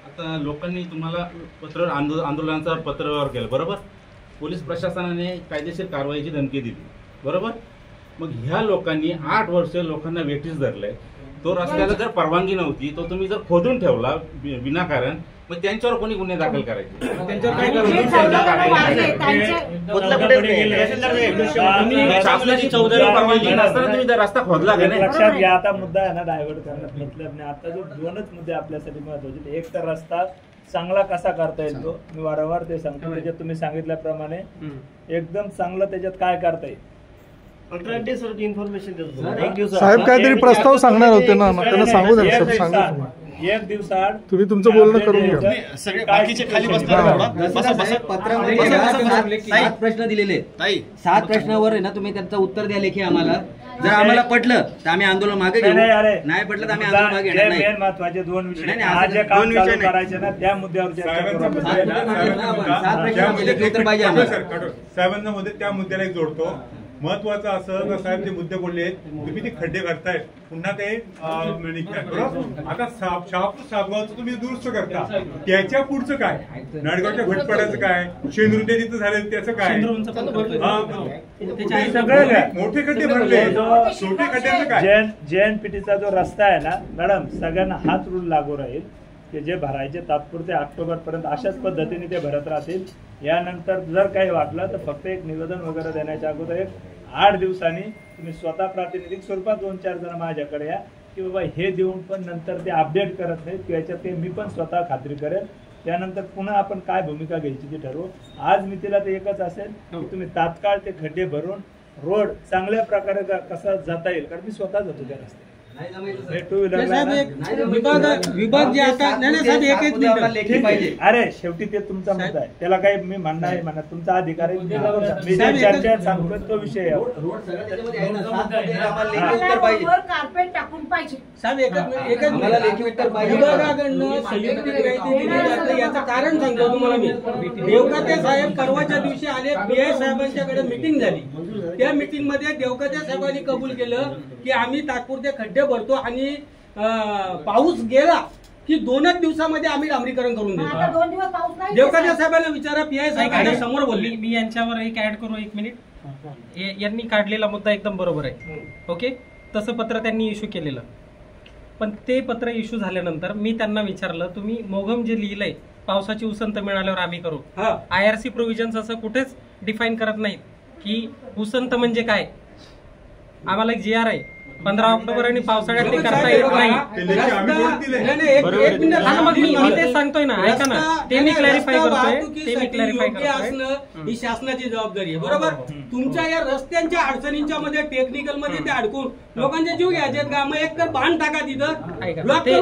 आता लोकांनी तुम्हाला पत्र आंदोलनाचा पत्रव्यवहार केला बरोबर. पोलीस प्रशासनाने कायदेशीर कारवाईची धमकी दिली बरोबर. मग ह्या लोकांनी 8 वर्ष लोकांना वेटीस धरलंय. तो रस्त्याला जर परवानगी नव्हती तो तुम्ही जर खोदून ठेवला विनाकारण, मग त्यांच्यावर कोणी गुन्हे दाखल करायचे? त्यांच्यावर काय शासनाची चौधरी परवानगी नसताना तुम्ही रस्ता खोदला का नाही? लक्षात घ्या, आता मुद्दा आहे ना डायव्हर्ट करण्यात मतलब नाही. आता जो 2च मुद्दे आपल्यासाठी महत्वाचे, एक तर रस्ता चांगला कसा करता येईल तो मी वारंवार ते सांगतो. त्याच्यात तुम्ही सांगितल्याप्रमाणे एकदम चांगलं त्याच्यात काय करता येईल. साहेब काहीतरी प्रस्ताव सांगणार होते ना, त्यांना सांगू द्या. एक दिवसाआड तुम्ही तुमचं बोलणं करून घ्या. सगळे बाकीचे खाली पत्रामध्ये 7 प्रश्न दिलेले. 7 प्रश्नावर आहे ना तुम्ही त्यांचं उत्तर द्या लेखी आम्हाला. जर आम्हाला पटलं तर आम्ही आंदोलन मागे घेऊ, नाही पटलं तर आम्ही आंदोलन मागे घेणार नाही. महत्वाचे 2 विषय आज काम चालू करायचे ना, त्या मुद्द्यावर साहेबांच्या मध्ये त्या मुद्द्याला एक जोडतो. महत्वाचं असं का साहेब जे मुद्दे बोलले तुम्ही ते खड्डे काढतायत पुन्हा ते निघतात बरोबर. आता शहापूर साबगावचं तुम्ही दुरुस्त करता, त्याच्या पुढचं काय, नाडगावच्या भटपाड्याचं काय, शेंद्रुंदे तिथं झाले त्याचं काय, मोठे खड्डे भरले, छोटे खड्ड्याचं काय. JNPTचा जो रस्ता आहे ना मॅडम, सगळ्यांना हाच रूल लागू राहील की जे भरायचे तात्पुरते ऑक्टोबर पर्यंत अशाच पद्धतीने ते भरत राहतील. यानंतर जर काही वाटलं तर फक्त एक निवेदन वगैरे देण्याच्या अगोदर एक 8 दिवसांनी तुम्ही स्वतः प्रातिनिधिक स्वरूपात 2-4 जण माझ्याकडे या की बाबा हे देऊन पण नंतर ते अपडेट करत नाहीत किंवा याच्यात ते मी पण स्वतः खात्री करेन. त्यानंतर पुन्हा आपण काय भूमिका घ्यायची ती ठरवू. आज मी तिला ते एकच असेल की तुम्ही तात्काळ ते खड्डे भरून रोड चांगल्या प्रकारे कसा जाता येईल, कारण मी स्वतः जातो त्या रस्त्यात. विभाग जे आता अरे शेवटी ते तुमचा मुद्दा आहे, त्याला काही मी म्हणणार म्हणा, तुमचा अधिकार आहे. मी चर्चा सांगतो तो विषय कार्पेट टाकून पाहिजे विभागाकडनं संयुक्त याचं कारण सांगतो तुम्हाला मी. देवकाते साहेब परवाच्या दिवशी आले, PI साहेबांच्याकडे मीटिंग झाली. त्या मीटिंग मध्ये देवकाते साहेबांनी कबूल केलं की आम्ही तात्पुरते खड्डे भरतो आणि पाऊस गेला की 2च दिवसामध्ये आम्ही डांबरीकरण करून देतो. देवकाते साहेबांना विचारा, PI साहेबांच्या समोर बोलली. मी यांच्यावर एक ऍड करू 1 मिनिट. यांनी काढलेला मुद्दा एकदम बरोबर आहे. ओके, तसं पत्र त्यांनी इश्यू केलेलं, पण ते पत्र इश्यू झाल्यानंतर मी त्यांना विचारलं तुम्ही मोघम जे लिहिलंय पावसाची उसंत मिळाल्यावर आम्ही करू, IRC प्रोव्हिजन्स असं कुठेच डिफाईन करत नाहीत की उसंत म्हणजे काय. आम्हाला एक GR आहे 15 ऑक्टोबर आणि पावसाळ्यात ते करता येत नाही. मग मी ते सांगतोय ना, ऐका ना, ते मी क्लॅरिफाय करतोय. ही शासनाची जबाबदारी आहे बरोबर. तुमच्या या रस्त्यांच्या अडचणींच्या मध्ये टेक्निकल मध्ये ते अडकून लोकांचे जीव घ्यायचे का? मग एक तर बांध टाका तिथं.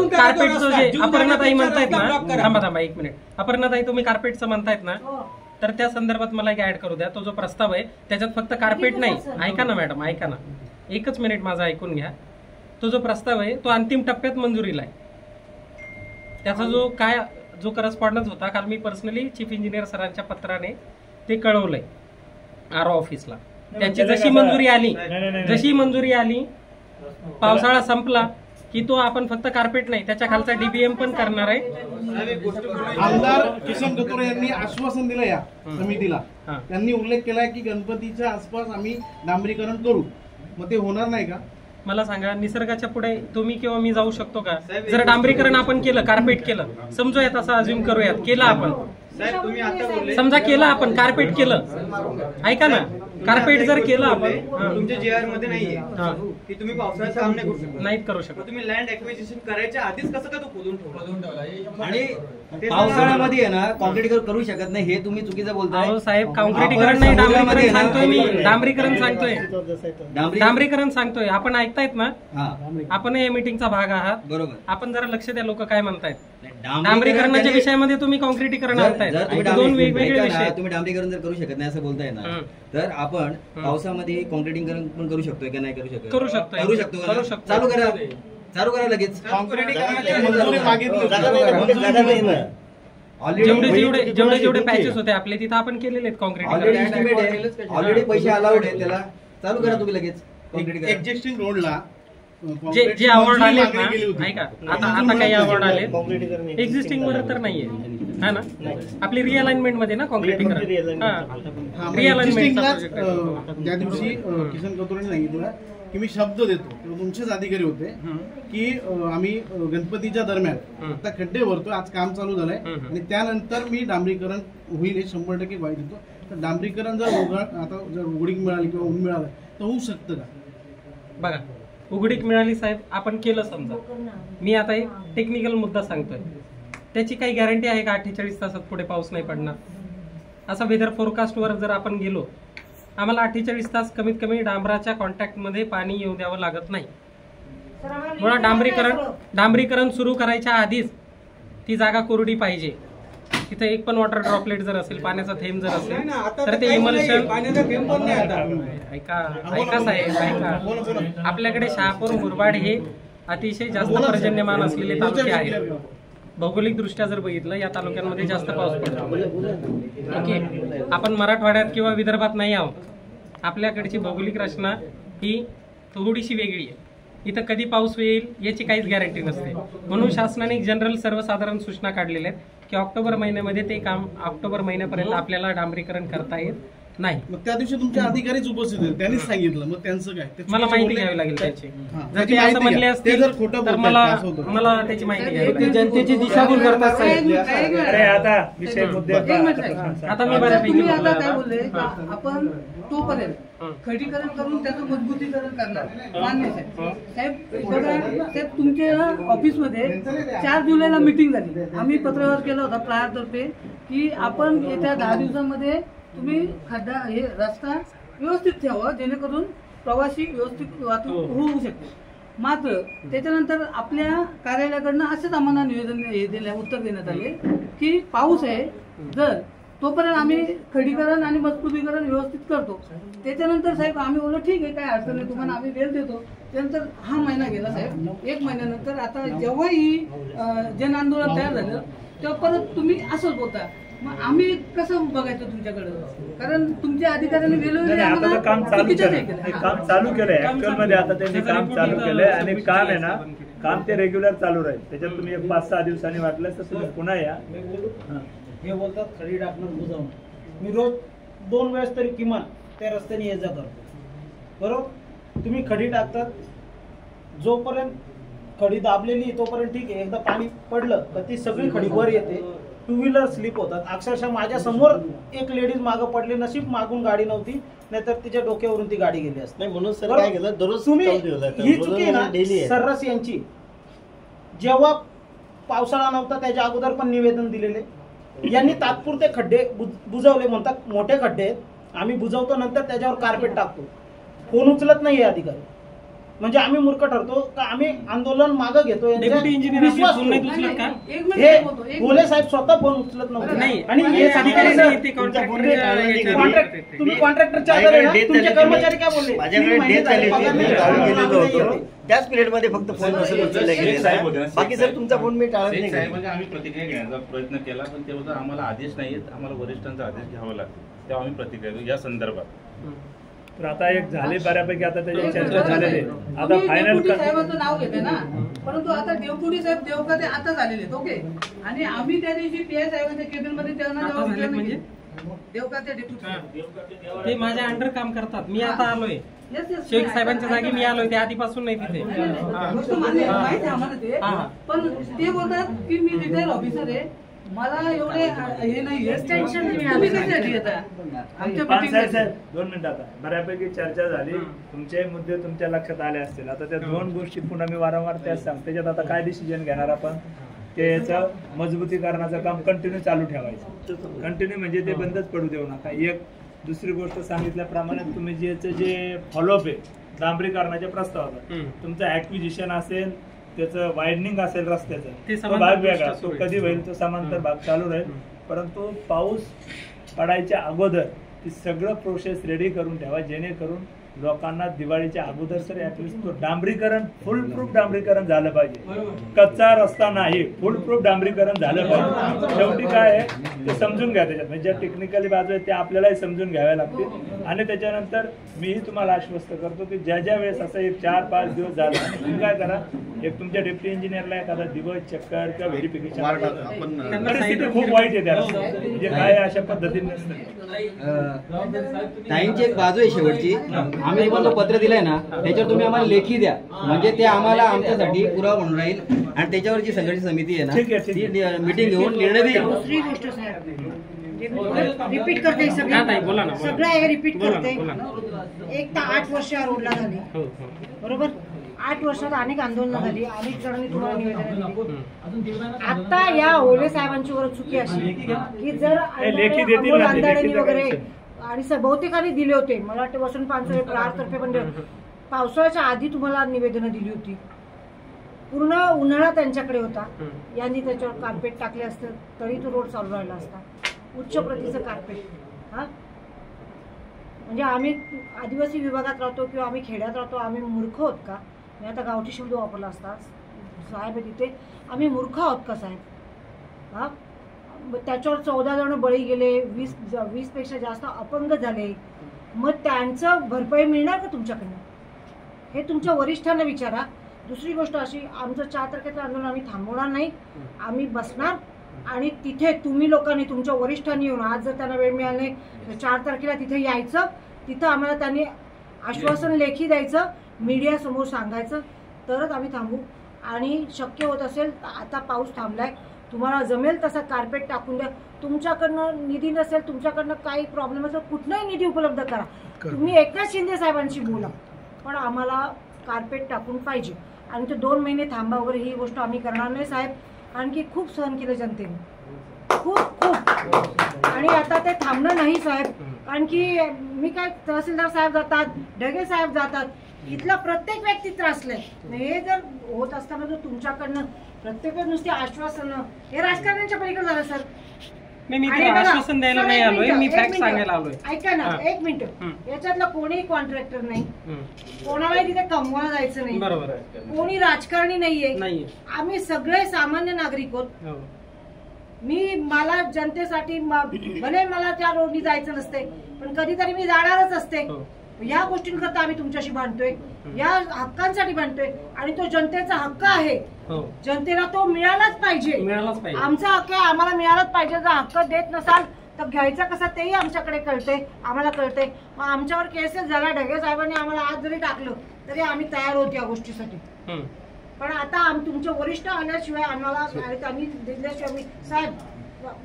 कार्पेटचं जे अपर्णाताई म्हणतायत ना, थांबा 1 मिनिट. अपर्णाताई तुम्ही कार्पेटचं म्हणतायत ना, तर त्या संदर्भात मला एक ऍड करू द्या. तो जो प्रस्ताव आहे त्याच्यात फक्त कार्पेट नाही. ऐका ना मॅडम, ऐका ना, 1च मिनिट माझा ऐकून घ्या. तो जो प्रस्ताव आहे तो अंतिम टप्प्यात मंजुरीला आहे. त्याचा जो करस्पॉन्डन्स होता काल मी पर्सनली चीफ इंजिनियर सरांच्या पत्राने ते कळवलंय RO ऑफिसला. त्याची जशी मंजुरी आली पावसाळा संपला की तो आपण फक्त कार्पेट नाही त्याच्या खालचा DBM पण करणार आहे. आमदार किसन कथोरे यांनी आश्वासन दिलं या समितीला. त्यांनी उल्लेख केलाय की गणपतीच्या आसपास आम्ही डांबरीकरण करू. मग ते होणार नाही का? मला सांगा, निसर्गाच्या पुढे तुम्ही किंवा मी जाऊ शकतो का? जर डांबरीकरण आपण केलं, कार्पेट केलं, समजूयात असं अज्युम करूयात, केलं आपण, समजा केलं आपण, कार्पेट केलं, ऐका ना, कार्पेट जर केलं आपण, तुमच्या GR मध्ये नाहीये की तुम्ही पावसाळ्यात काम नाही करू शकत. तुम्ही लँड ऍक्विजिशन करायच्या आधीच कसं का तो खोदून ठेवला? आणि पावसाळ्यामध्ये आहे ना कॉन्क्रीटीकरण करू शकत नाही, हे तुम्ही चुकीचं बोलताय साहेब. कॉन्क्रीटीकरण नाही, डांबरीकरण सांगतोय मी, डांबरीकरण सांगतोय. आपण ऐकतायत ना, आपण या मीटिंगचा भाग आहात बरोबर. आपण जरा लक्ष द्या, लोक काय म्हणतायत. डांबरीकरणाच्या विषयामध्ये तुम्ही कॉन्क्रीटीकरण आणताय, दोन वेगवेगळे विषय. तुम्ही डांबरीकरण जर करू शकत नाही असं बोलताय ना, तर आपण पावसामध्ये कॉन्क्रीटीकरण पण करू शकतोय का नाही करू शकतो? करू शकतो. चालू करा लगेच. जेवढे पॅचेस होते आपले तिथं आपण केलेले आहेत कॉन्क्रीट. ऑलरेडी पैसे अलाउड आहेत त्याला. चालू करा तुम्ही लगेच. एक्झिस्टिंग रोडला जे अवॉर्ड आलेत ना, ऐका, आता काही अवॉर्ड आले एक्झिस्टिंग वर तर नाहीये, हा ना, आपली रिअलाइनमेंट मध्ये ना कॉन्क्रीटीकरण. त्या दिवशी किसन कथोरेंनी सांगितलं की मी शब्द देतो, तुमचेच अधिकारी होते, की आम्ही गणपतीच्या दरम्यान आता खड्डे भरतोय, आज काम चालू झालंय आणि त्यानंतर मी डांबरीकरण होईल हे 100% ग्वाही देतो. तर डांबरीकरण जर आता जर उघडीक मिळाली किंवा ऊन मिळालं तर होऊ शकतं का? बघा, उघडीक मिळाली साहेब, आपण केलं समजा. मी आता एक टेक्निकल मुद्दा सांगतोय, त्याची काही गॅरंटी आहे का 48 तासात पुढे पाऊस नाही पडणार? असा वेदर फोरकास्ट वर जर आपण गेलो, आम्हाला 48 तास कमीत कमी डांबराच्या कॉन्टॅक्ट मध्ये पाणी येऊ द्यावं लागत नाही. मुळात डांबरीकरण सुरू करायच्या आधीच ती जागा कोरडी पाहिजे. तिथे एक पण वॉटर ड्रॉपलेट जर असेल, पाण्याचा थेंब जर असेल, तर ते इमल्शन. ऐका साहेब, ऐका, आपल्याकडे शहापूर मुरबाड हे अतिशय जास्त पर्जन्यमान असलेले तालुके आहेत. भौगोलिक दृष्ट्या जर बघितलं, या तालुक्यांमध्ये जास्त पाऊस पडतो. ओके, आपण मराठवाड्यात किंवा विदर्भात नाही आहोत, आपल्याकडची भौगोलिक रचना ही थोडीशी वेगळी आहे. इथं कधी पाऊस येईल याची काहीच गॅरंटी नसते. म्हणून शासनाने जनरल सर्वसाधारण सूचना काढलेल्या आहेत की ऑक्टोबर महिन्यामध्ये ते काम ऑक्टोबर महिन्यापर्यंत आपल्याला डांबरीकरण करता येत नाही. मग त्या दिवशी तुमचे अधिकारीच उपस्थित होते, त्यांनीच सांगितलं. मग त्यांचं काय? मला माहिती घ्यावी लागेल त्याची. जर ते असं म्हणले असते तर मला त्याची माहिती घ्यावी लागेल. जनतेची दिशाभूल करतात. अरे आता विषय मुद्दे आता मी बऱ्यापैकी आता काय बोलले, आपण तोपर्यंत खडीकरण करून त्याचं मजबूतीकरण करणार. मान्य साहेब, तुमच्या ऑफिसमध्ये 4 जुलैला मीटिंग झाली. आम्ही पत्रव्यवहार केला होता प्रायतर्फे की आपण येत्या 10 दिवसांमध्ये तुम्ही खड्डा हे रस्ता व्यवस्थित ठेवा, जेणेकरून प्रवासी व्यवस्थित वाहतूक होऊ शकते. मात्र त्याच्यानंतर आपल्या कार्यालयाकडनं असेच आम्हाला निवेदन उत्तर देण्यात आले की पाऊस आहे, जर तोपर्यंत आम्ही खडीकरण आणि मजबूतीकरण व्यवस्थित करतो. त्याच्यानंतर साहेब आम्ही बोललो ठीक आहे, काय अडचण नाही, तुम्हाला आम्ही वेळ देतो. त्यानंतर हा महिना गेला साहेब. 1 महिन्यानंतर आता जेव्हा ही जन आंदोलन तयार झालं तेव्हा परत तुम्ही असंच बोलता. मग आम्ही कसं बघायचं तुमच्याकडे? कारण तुमच्या अधिकाऱ्यांनी आता काम चालू केलंय ऍक्च्युअल मध्ये. आता त्यांनी काम चालू केलंय आणि काम आहे ना, काम ते रेग्युलर चालू राहील. त्याच्यात तुम्ही 5-6 दिवसांनी वाटलं तर तुम्ही पुन्हा या. हे बोलतात खडी टाकणं बुजवणं. मी रोज 2 वेळेस तरी किमान त्या रस्त्याने ये जा करतो, बरोबर? तुम्ही खडी टाकतात, जोपर्यंत खडी दाबलेली तोपर्यंत ठीक आहे. एकदा पाणी पडलं तर ती सगळी खडी वर येते, 2 व्हीलर स्लिप होतात. अक्षरशः माझ्या समोर एक लेडीज मागं पडली, नशीब मागून गाडी नव्हती, नाहीतर तिच्या डोक्यावरून ती गाडी गेली असते. म्हणून सर काय केलं, दररोज तुम्ही ही चुकी ना सर्रास यांची. जेव्हा पावसाळा नव्हता त्याच्या अगोदर पण निवेदन दिलेले, यांनी तात्पुरते खड्डे बुजवले. म्हणतात मोठे खड्डे आहेत, आम्ही बुजवतो, नंतर त्याच्यावर कार्पेट टाकतो. फोन उचलत नाही अधिकारी. म्हणजे आम्ही मूर्ख ठरतो का आम्ही आंदोलन मागे घेतो. बोले साहेब स्वतः फोन उचलत नव्हते. आणि तुम्ही कॉन्ट्रॅक्टरच्या आधारे तुमचे कर्मचारी काय बोलले, त्याच पिरियड मध्ये फक्त फोन नसेल उचलला गेलेला, बाकी सर तुमचा फोन मी टाळत नाही. म्हणजे आम्ही प्रतिक्रिया घेण्याचा प्रयत्न केला, पण तेव्हा आम्हाला आदेश नाहीत, आम्हाला वरिष्ठांचा आदेश घ्यावा लागतो, तेव्हा आम्ही प्रतिक्रिया या संदर्भात. तर आता एक झाले बऱ्यापैकी, आता त्याची चर्चा झालेली. आता फायनल साहेबांचं नाव घेते ना, परंतु आता देवपुडी साहेब देवका ते आता झालेले आहेत. ओके. आणि आम्ही त्या दिवशी पीआय साहेबांच्या केबिन मध्ये म्हणजे देवकाचे डेप्युटी ते माझ्या अंडर काम करतात. मी आता आलोय शेख साहेबांच्या जागी, मी आलोय, ते आधीपासून नाही तिथे. माहिती आम्हाला ते, पण ते बोलतात की मी रिटायर ऑफिसर आहे, मला एवढे हे नाही टेन्शन. तुम्ही कशासाठी येता आमच्या 2 मिनिट. आता बऱ्यापैकी चर्चा झाली, तुमचे मुद्दे तुमच्या लक्षात आले असतील. आता त्या 2 गोष्टी पुन्हा मी वारंवार त्याच सांगतो. त्याच्यात आता काय डिसिजन घेणार आपण, ते याचं मजबूतीकरणाचं काम कंटिन्यू चालू ठेवायचं. कंटिन्यू म्हणजे ते बंदच पडू देऊ नका. एक दुसरी गोष्ट सांगितल्याप्रमाणे तुम्ही जे फॉलोअप आहे डांबरीकरणाच्या प्रस्तावाचा, तुमचं ऍक्विजिशन असेल, त्याचं वायडनिंग असेल रस्त्याचं, तो भाग वेगळा, तो कधी होईल तो समांतर भाग चालू राहील. परंतु पाऊस पडायच्या अगोदर ती सगळं प्रोसेस रेडी करून ठेवा, जेणेकरून लोकांना दिवाळीच्या अगोदर तर ऍटलिस्ट तो डांबरीकरण फुल प्रूफ डांबरीकरण झालं पाहिजे. कच्चा रस्ता नाही, फुल प्रूफ डांबरीकरण झालं पाहिजे. शेवटी काय आहे ते समजून घ्या. त्याच्यात म्हणजे ज्या टेक्निकली बाजू आहे त्या आपल्यालाही समजून घ्याव्या लागतील. आणि त्याच्यानंतर मीही तुम्हाला आश्वस्त करतो की ज्या वेळेस असं एक 4-5 दिवस झालं, आणि तुम्ही काय करा, एक तुमच्या डेप्युटी इंजिनियरला एखादा दिवस चक्कर किंवा व्हेरिफिकेशन. परिस्थिती खूप वाईट आहे त्या म्हणजे काय अशा पद्धतीने नसतं. ताईंची एक बाजू आहे शेवटची. आम्ही तुम्हाला पत्र दिलंय ना, त्याच्यावर तुम्ही आम्हाला लेखी द्या, म्हणजे ते आम्हाला आमच्यासाठी पुरावा म्हणून राहील. आणि त्याच्यावर जी संघर्ष समिती आहे ना, ती मीटिंग घेऊन निर्णय देईल. दुसरी गोष्ट साहेब रिपीट करते, सगळं हे रिपीट करते. एक तर 8 वर्ष रोडला झाली, बरोबर. 8 वर्षात अनेक आंदोलनं झाली, अनेक जणांनी तुम्हाला निवेदन दिली. आता या ओले साहेबांची वर चुकी अशी की जर अंधाड्यांनी वगैरे आणि बहुतेकांनी दिले होते, मला वाटतं वसंत पानसरे प्रहारतर्फे पण पावसाळ्याच्या आधी तुम्हाला निवेदनं दिली होती. पूर्ण उन्हाळा त्यांच्याकडे होता. यांनी त्याच्यावर कार्पेट टाकले असते तरी तो रोड चालू राहिला असता. उच्च प्रतीचं कार्पेट. हा म्हणजे आम्ही आदिवासी विभागात राहतो किंवा आम्ही खेड्यात राहतो, आम्ही मूर्ख आहोत का? मी आता गावठी शब्द वापरला असता साहेब तिथे, आम्ही मूर्ख आहोत का साहेब? हा त्याच्यावर 14 जण बळी गेले, 20 पेक्षा जास्त अपंग झाले. मग त्यांचं भरपाई मिळणार का तुमच्याकडनं? हे तुमच्या वरिष्ठांना विचारा. दुसरी गोष्ट अशी, आमचं 4 तारखेचं आंदोलन आम्ही थांबवणार नाही. आम्ही बसणार आणि तिथे तुम्ही लोकांनी तुमच्या वरिष्ठांनी येऊन, आज जर त्यांना वेळ मिळाला नाही 4 तारखेला तिथे यायचं. तिथं आम्हाला त्यांनी आश्वासन लेखी द्यायचं, मीडियासमोर सांगायचं, तरच आम्ही थांबू. आणि शक्य होत असेल, आता पाऊस थांबलाय, तुम्हाला जमेल तसा कार्पेट टाकून द्या. तुमच्याकडनं निधी नसेल, तुमच्याकडनं काही प्रॉब्लेम असेल, कुठलाही निधी उपलब्ध करा. तुम्ही एकनाथ शिंदे साहेबांशी बोला, पण आम्हाला कार्पेट टाकून पाहिजे. आणि ते 2 महिने थांबा वगैरे ही गोष्ट आम्ही करणार नाही साहेब. आणखी खूप सहन केलं जनतेने, खूप. आणि आता ते थांबणं नाही साहेब. कारण की मी काय, तहसीलदार साहेब जातात, ढगे साहेब जातात, इथला प्रत्येक व्यक्ती त्रासलाय. हे जर होत असताना जर तुमच्याकडनं प्रत्येक नुसती आश्वासनं, हे राजकारण्यांच्या पलीकडे झालं सर. मी आश्वासन द्यायला नाही आलोय, मी फॅक्ट सांगायला आलोय. ऐका ना, 1 मिनिट. याच्यातला कोणीही कॉन्ट्रॅक्टर नाही, कोणालाही तिथे कमवायला जायचं नाही, बरोबर, कोणी राजकारणी नाहीये. आम्ही सगळे सामान्य नागरिक आहोत. मला जनतेसाठी भले मला त्या रोडनी जायचं नसते, पण कधीतरी मी जाणारच असते. या गोष्टींकरता आम्ही तुमच्याशी भांडतोय, या हक्कांसाठी भांडतोय. आणि तो जनतेचा हक्क आहे, जनतेला तो मिळालाच पाहिजे. आमचा हक्क आहे, आम्हाला मिळालाच पाहिजे. जर हक्क देत नसाल तर घ्यायचा कसा तेही आमच्याकडे कळतंय, आम्हाला कळतंय. मग आमच्यावर केसेस झाला, ढगे साहेबांनी आम्हाला आज जरी टाकलं तरी आम्ही तयार होतो या गोष्टीसाठी. पण आता तुमचे वरिष्ठ आल्याशिवाय आम्हाला, त्यांनी दिल्याशिवाय मी साहेब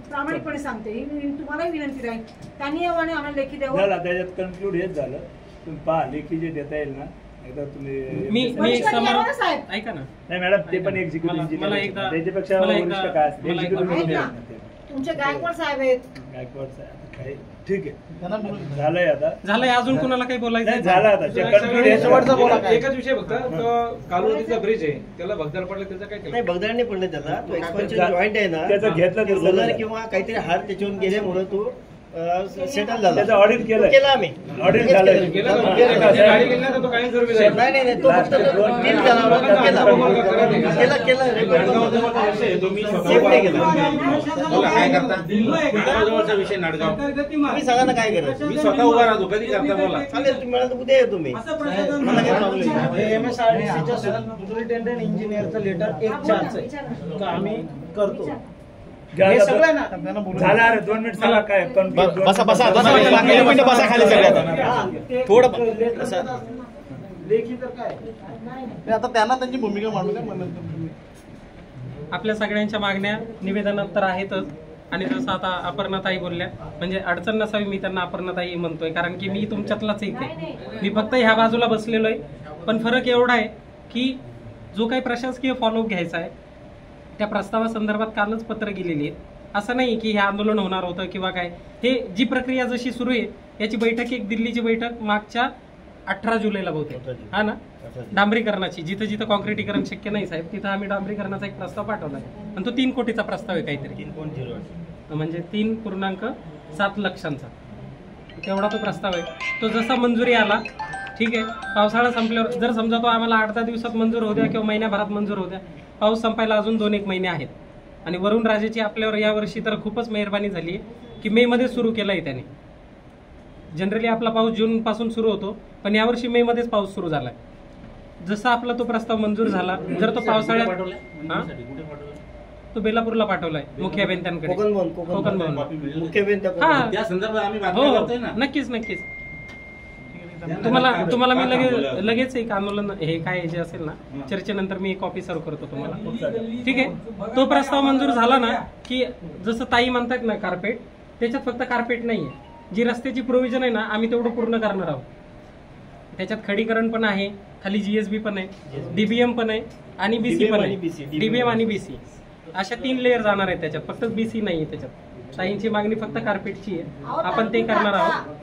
प्रामाणिकपणे सांगते, ही तुम्हालाही विनंती राहील, त्यांनी आम्हाला लेखी द्यावं. त्याच्यात कन्क्लूड हेच झालं, तुम्ही पहा लेखी जे देता येईल ना, एकदा तुम्ही ऐका ना. नाही मॅडम, ते पण एक्झिक्युटिव्ह इंजिनियर, त्याच्यापेक्षा वरिष्ठ काय असते, तुमचे गायकवाड साहेब आहेत. गायकवाड साहेब ठीक आहे, झालंय आता, झालंय. अजून कोणाला काही बोलायचं झालं आता. एकच विषय फक्त, कालोनीचा ब्रिज आहे, त्याला भगदाड पडलं, त्याचा काय नाही? भगदाड नाही पडलं त्याला, तो एक्सपेन्शन जॉईंट आहे ना, त्याचं घेतलं किंवा काहीतरी हार त्याच्यावरून गेल्यामुळे तो सेटल झाला. त्याचं ऑडिट केलं आम्ही, ऑडिट झालं. नाही तो फक्त विषय नाडगाव मी सांगा ना काय करायचं. मी स्वतः उभा राहतो, कधी करता बोला. चालेल, तुम्ही मला उद्या येतो मी. मला काय प्रॉब्लेम. MSRDCच्या सुपरिटेंडेंट इंजिनियरचं लेटर 1/4 आहे, तर आम्ही करतो. हे सगळं ना झालं. अरे 2 मिनिट झाला. काय बसा बसा बसा खाली सगळ्यात थोडं लेखी तर काय आता त्यांना त्यांची भूमिका मांडू द्या. आपल्या सगळ्यांच्या मागण्या निवेदनात तर आहेतच. आणि जसं आता अपर्णाताई बोलल्या, म्हणजे अडचण नसावी, मी त्यांना अपर्णाताई म्हणतोय, कारण की मी तुमच्यातलाच एक आहे. मी फक्त ह्या बाजूला बसलेलो आहे. पण फरक एवढा आहे की जो काही प्रशासकीय फॉलोअप घ्यायचा आहे, त्या प्रस्तावासंदर्भात कालच पत्र गेलेली आहेत. असं नाही की हे आंदोलन होणार होतं किंवा काय. हे जी प्रक्रिया जशी सुरू आहे, याची बैठक, एक दिल्लीची बैठक मागच्या 18 जुलैला बहुतेक, हा ना, डांबरीकरणाची, जिथं जिथं कॉन्क्रिटीकरण शक्य नाही साहेब, तिथं आम्ही डांबरीकरणाचा एक प्रस्ताव पाठवला आहे. आणि तो 3 कोटीचा प्रस्ताव आहे काहीतरी, 3.0 म्हणजे 3.7 लक्षांचा तेवढा तो प्रस्ताव आहे. तो जसा मंजुरी आला, ठीक आहे, पावसाळा संपल्यावर जर समजा तो आम्हाला 8-10 दिवसात मंजूर होऊ द्या किंवा महिन्याभरात मंजूर होऊ द्या, पाऊस संपायला अजून 2-1 महिने आहेत. आणि वरुण राजेची आपल्यावर यावर्षी तर खूपच मेहरबानी झाली आहे की मे मध्ये सुरू केलं आहे त्याने. जनरली आपला पाऊस जून पासून सुरू होतो, पण यावर्षी मे मध्येच पाऊस सुरू झालाय. जसा आपला तो प्रस्ताव मंजूर झाला, जर तो पावसाळ्यात, तो बेलापूरला पाठवलाय मुख्य अभियंत्यांकडे, कोकण भवन. हो नक्कीच नक्कीच. तुम्हाला मी लगेच एक आंदोलन हे काय जे असेल ना, चर्चेनंतर मी कॉपी सर्व करतो तुम्हाला, ठीक आहे. तो प्रस्ताव मंजूर झाला ना की जसं ताई म्हणतात ना कार्पेट, त्याच्यात फक्त कार्पेट नाहीये, जी रस्त्याची प्रोव्हिजन आहे ना, आम्ही तेवढं पूर्ण करणार आहोत. त्याच्यात खडीकरण पण आहे, खाली जीएसबी पण आहे, डीबीएम पण आहे आणि बीसी पण आहे. डीबीएम आणि बीसी अशा 3 लेअर जाणार आहेत त्याच्यात, फक्त बीसी नाहीये त्याच्यात. ताईंची मागणी फक्त कार्पेटची आहे, आपण ते करणार आहोत.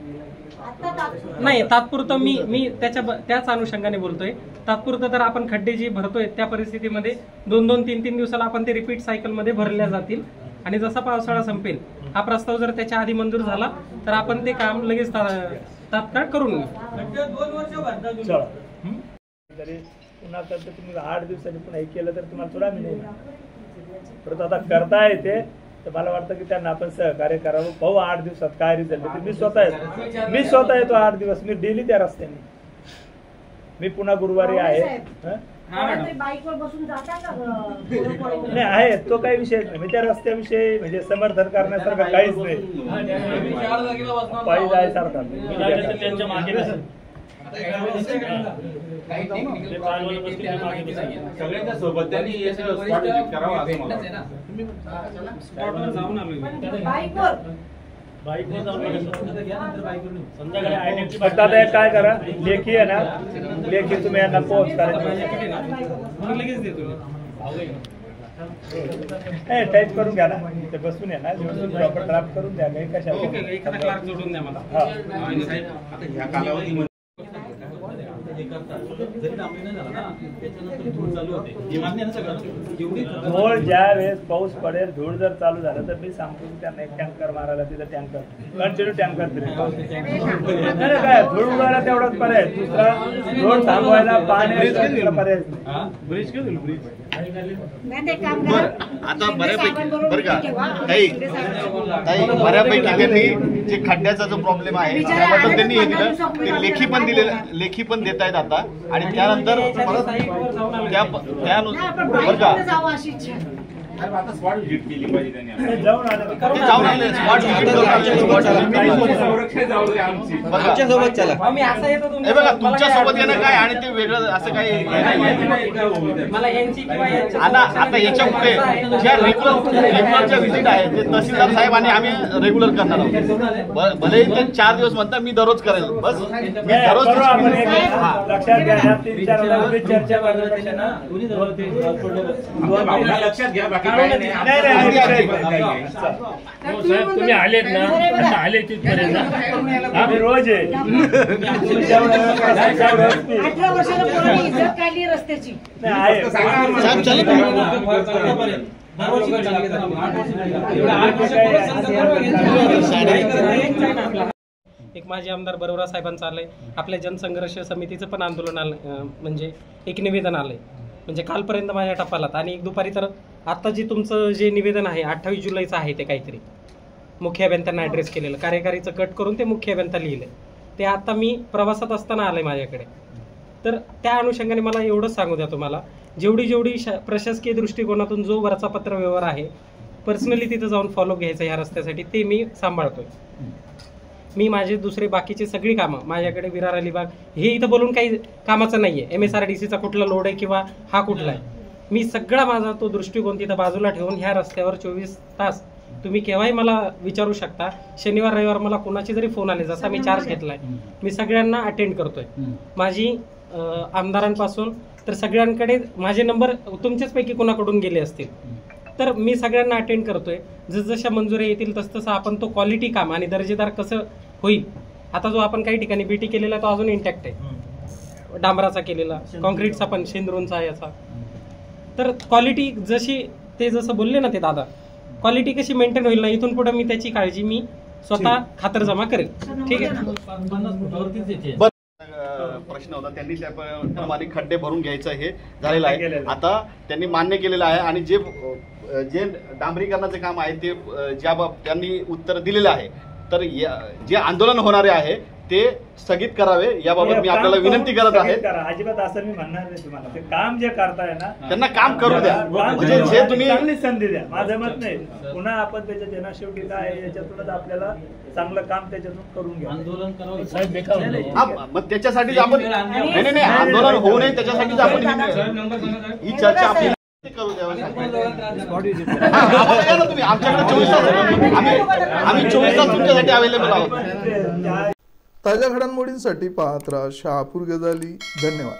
नाही तात्पुरतं मी त्याच अनुषंगाने बोलतोय. तात्पुरतं तर आपण खड्डे जे भरतोय त्या परिस्थितीमध्ये 2-2, 3-3 दिवसाला आपण ते रिपीट सायकल मध्ये भरल्या जातील. आणि जसा पावसाळा संपेल, हा प्रस्ताव जर त्याच्या आधी मंजूर झाला तर आपण ते काम लगेच तात्काळ करून घेऊ. पुन्हा तुम्ही 8 दिवसांनी पुन्हा हे केलं तर तुम्हाला थोडा मिळेल. परत आता करता येते तर मला वाटतं की त्यांना आपण सहकार्य करावं. पाहू 8 दिवसात काय रिझल्ट येतो. मी स्वतः येतो 8 दिवस, मी डेली त्या रस्त्याने. मी पुन्हा गुरुवारी आहे. बाईकवर बसून जाता का? नाही आहे, तो काही विषय नाही. मी त्या रस्त्याविषयी म्हणजे समर्थन करण्यासारखं काहीच नाही. पायी जायसारखा त्यांच्या मागे सगळ्यांच्या सोबत त्यांनी स्पॉट विजिट करावं असं मला फक्त आता एक काय करा, लेखी आहे ना, लेखी तुम्ही यांना पोहोच करायचं टाईप करून घ्या ना, ते बसून या ना, प्रॉपर ड्राफ्ट करून द्या. काही कशा जोडून द्या मला. ह्या कालावधीमध्ये धूळ ज्या वेळेस पाऊस पडेल, धूळ जर चालू झालं तर मी सांगतो की त्यांना एक टँकर मारायला, तिथं टँकर कंटिन्यू टँकर नाही काय, धूळ उडायला तेवढाच पर्याय, दुसरा धूळ थांबवायला पाण्याचा पर्याय ब्रिज आता बऱ्यापैकी बरं का ताई बऱ्यापैकी त्यांनी जे खड्ड्याचा जो प्रॉब्लेम आहे त्याबद्दल त्यांनी हे दिलं, ते लेखी पण देत आहेत आता. आणि त्यानंतर परत त्यानुसार बरं का स्पॉट व्हिजिट केली पाहिजे त्यांनी. जाऊन आले स्पॉट आमच्यासोबत चला. हे बघा तुमच्यासोबत येणं काय आणि ते वेगळं असं काही आता याच्या पुढे ज्या रेग्युलरच्या व्हिजिट आहेत ते तहसीलदार साहेब आणि आम्ही रेग्युलर करणार आहोत. भले ते 4 दिवस म्हणता, मी दररोज करेल. बस मी दररोज लक्षात घ्या, 3-4 चर्चा लक्षात घ्या. तुम्ही आलेत ना, आता आले तिथपर्यंत आम्ही रोज आहे. 18 वर्षाला पोरांनी इज्जत काढली रस्त्याची. एक माजी आमदार बरोरा साहेबांचं आलंय, आपल्या जनसंघर्ष समितीचं पण आंदोलन आलं, म्हणजे एक निवेदन आलंय. म्हणजे कालपर्यंत माझ्या टपालात आणि एक दुपारी. तर आता जे तुमचं जे निवेदन आहे 28 जुलैचं आहे, ते काहीतरी मुख्य अभियंत्यांना ॲड्रेस केलेलं, कार्यकारीचं कट करून ते मुख्य अभियंता लिहिलं. ते आता मी प्रवासात असताना आलंय माझ्याकडे. तर त्या अनुषंगाने मला एवढंच सांगू द्या तुम्हाला, जेवढी प्रशासकीय दृष्टिकोनातून जो वरचा पत्रव्यवहार आहे, पर्सनली तिथं जाऊन फॉलो घ्यायचं ह्या रस्त्यासाठी, ते मी सांभाळतोय. मी माझे दुसरे बाकीचे सगळी कामं माझ्याकडे विरार अलिबाग हे इथं बोलून काही कामाचं नाहीये. MSRDCचा कुठला लोड आहे किंवा हा कुठला आहे, मी सगळा माझा तो दृष्टिकोन तिथं बाजूला ठेवून ह्या रस्त्यावर 24 तास तुम्ही केव्हाही मला विचारू शकता. शनिवार रविवार मला कोणाचे जरी फोन आले, जसा मी चार्ज घेतलाय, मी सगळ्यांना अटेंड करतोय. माझी आमदारांपासून तर सगळ्यांकडे माझे नंबर तुमच्याचपैकी कोणाकडून गेले असतील, तर मी सगळ्यांना अटेंड करतोय. जसजशा मंजुऱ्या येतील तसतसं आपण तो क्वालिटी काम आणि दर्जेदार कसं होईल. आता जो आपण काही ठिकाणी बीटी केलेला तो अजून इंटॅक्ट आहे, डांबराचा केलेला, कॉन्क्रीटचा पण, शेंद्रोनचा याचा. तर क्वालिटी जशी ते जसं बोलले ना ते दादा, क्वालिटी कशी मेंटेन होईल ना, इथून पुढे मी त्याची काळजी मी स्वतः खातरजमा करेल. ठीक आहे. प्रश्न होता, त्यांनी त्याप्रमाणे खड्डे भरून घ्यायचं हे झालेलं आहे. आता त्यांनी मान्य केलेलं आहे आणि जे डांबरीकरणाचे काम आहे ते त्यांनी उत्तर दिलेलं आहे. तर जे आंदोलन होणारे आहे ते स्थगित करावे याबाबत मी आपल्याला विनंती करत आहे. अजिबात असं मी म्हणणार नाही तुम्हाला. ते काम जे करताय ना त्यांना काम करू द्या, म्हणजे जे तुम्ही चांगली संधी द्या. माझं मत नाही, पुन्हा आपण त्याच्या जनशेवटी काय याच्यातूनच आपल्याला चांगलं काम त्याच्यातून करून घ्या. आंदोलन मग त्याच्यासाठीच आपण नाही आंदोलन होऊ नये त्याच्यासाठीच आपण ही चर्चा आपली करू द्यावी. तुम्ही आमच्याकडे 24 तास, आम्ही 24 तास तुमच्यासाठी अवेलेबल आहोत. ताज्या घडामोडींसाठी पाहत राहा शहापूर गजाली. धन्यवाद.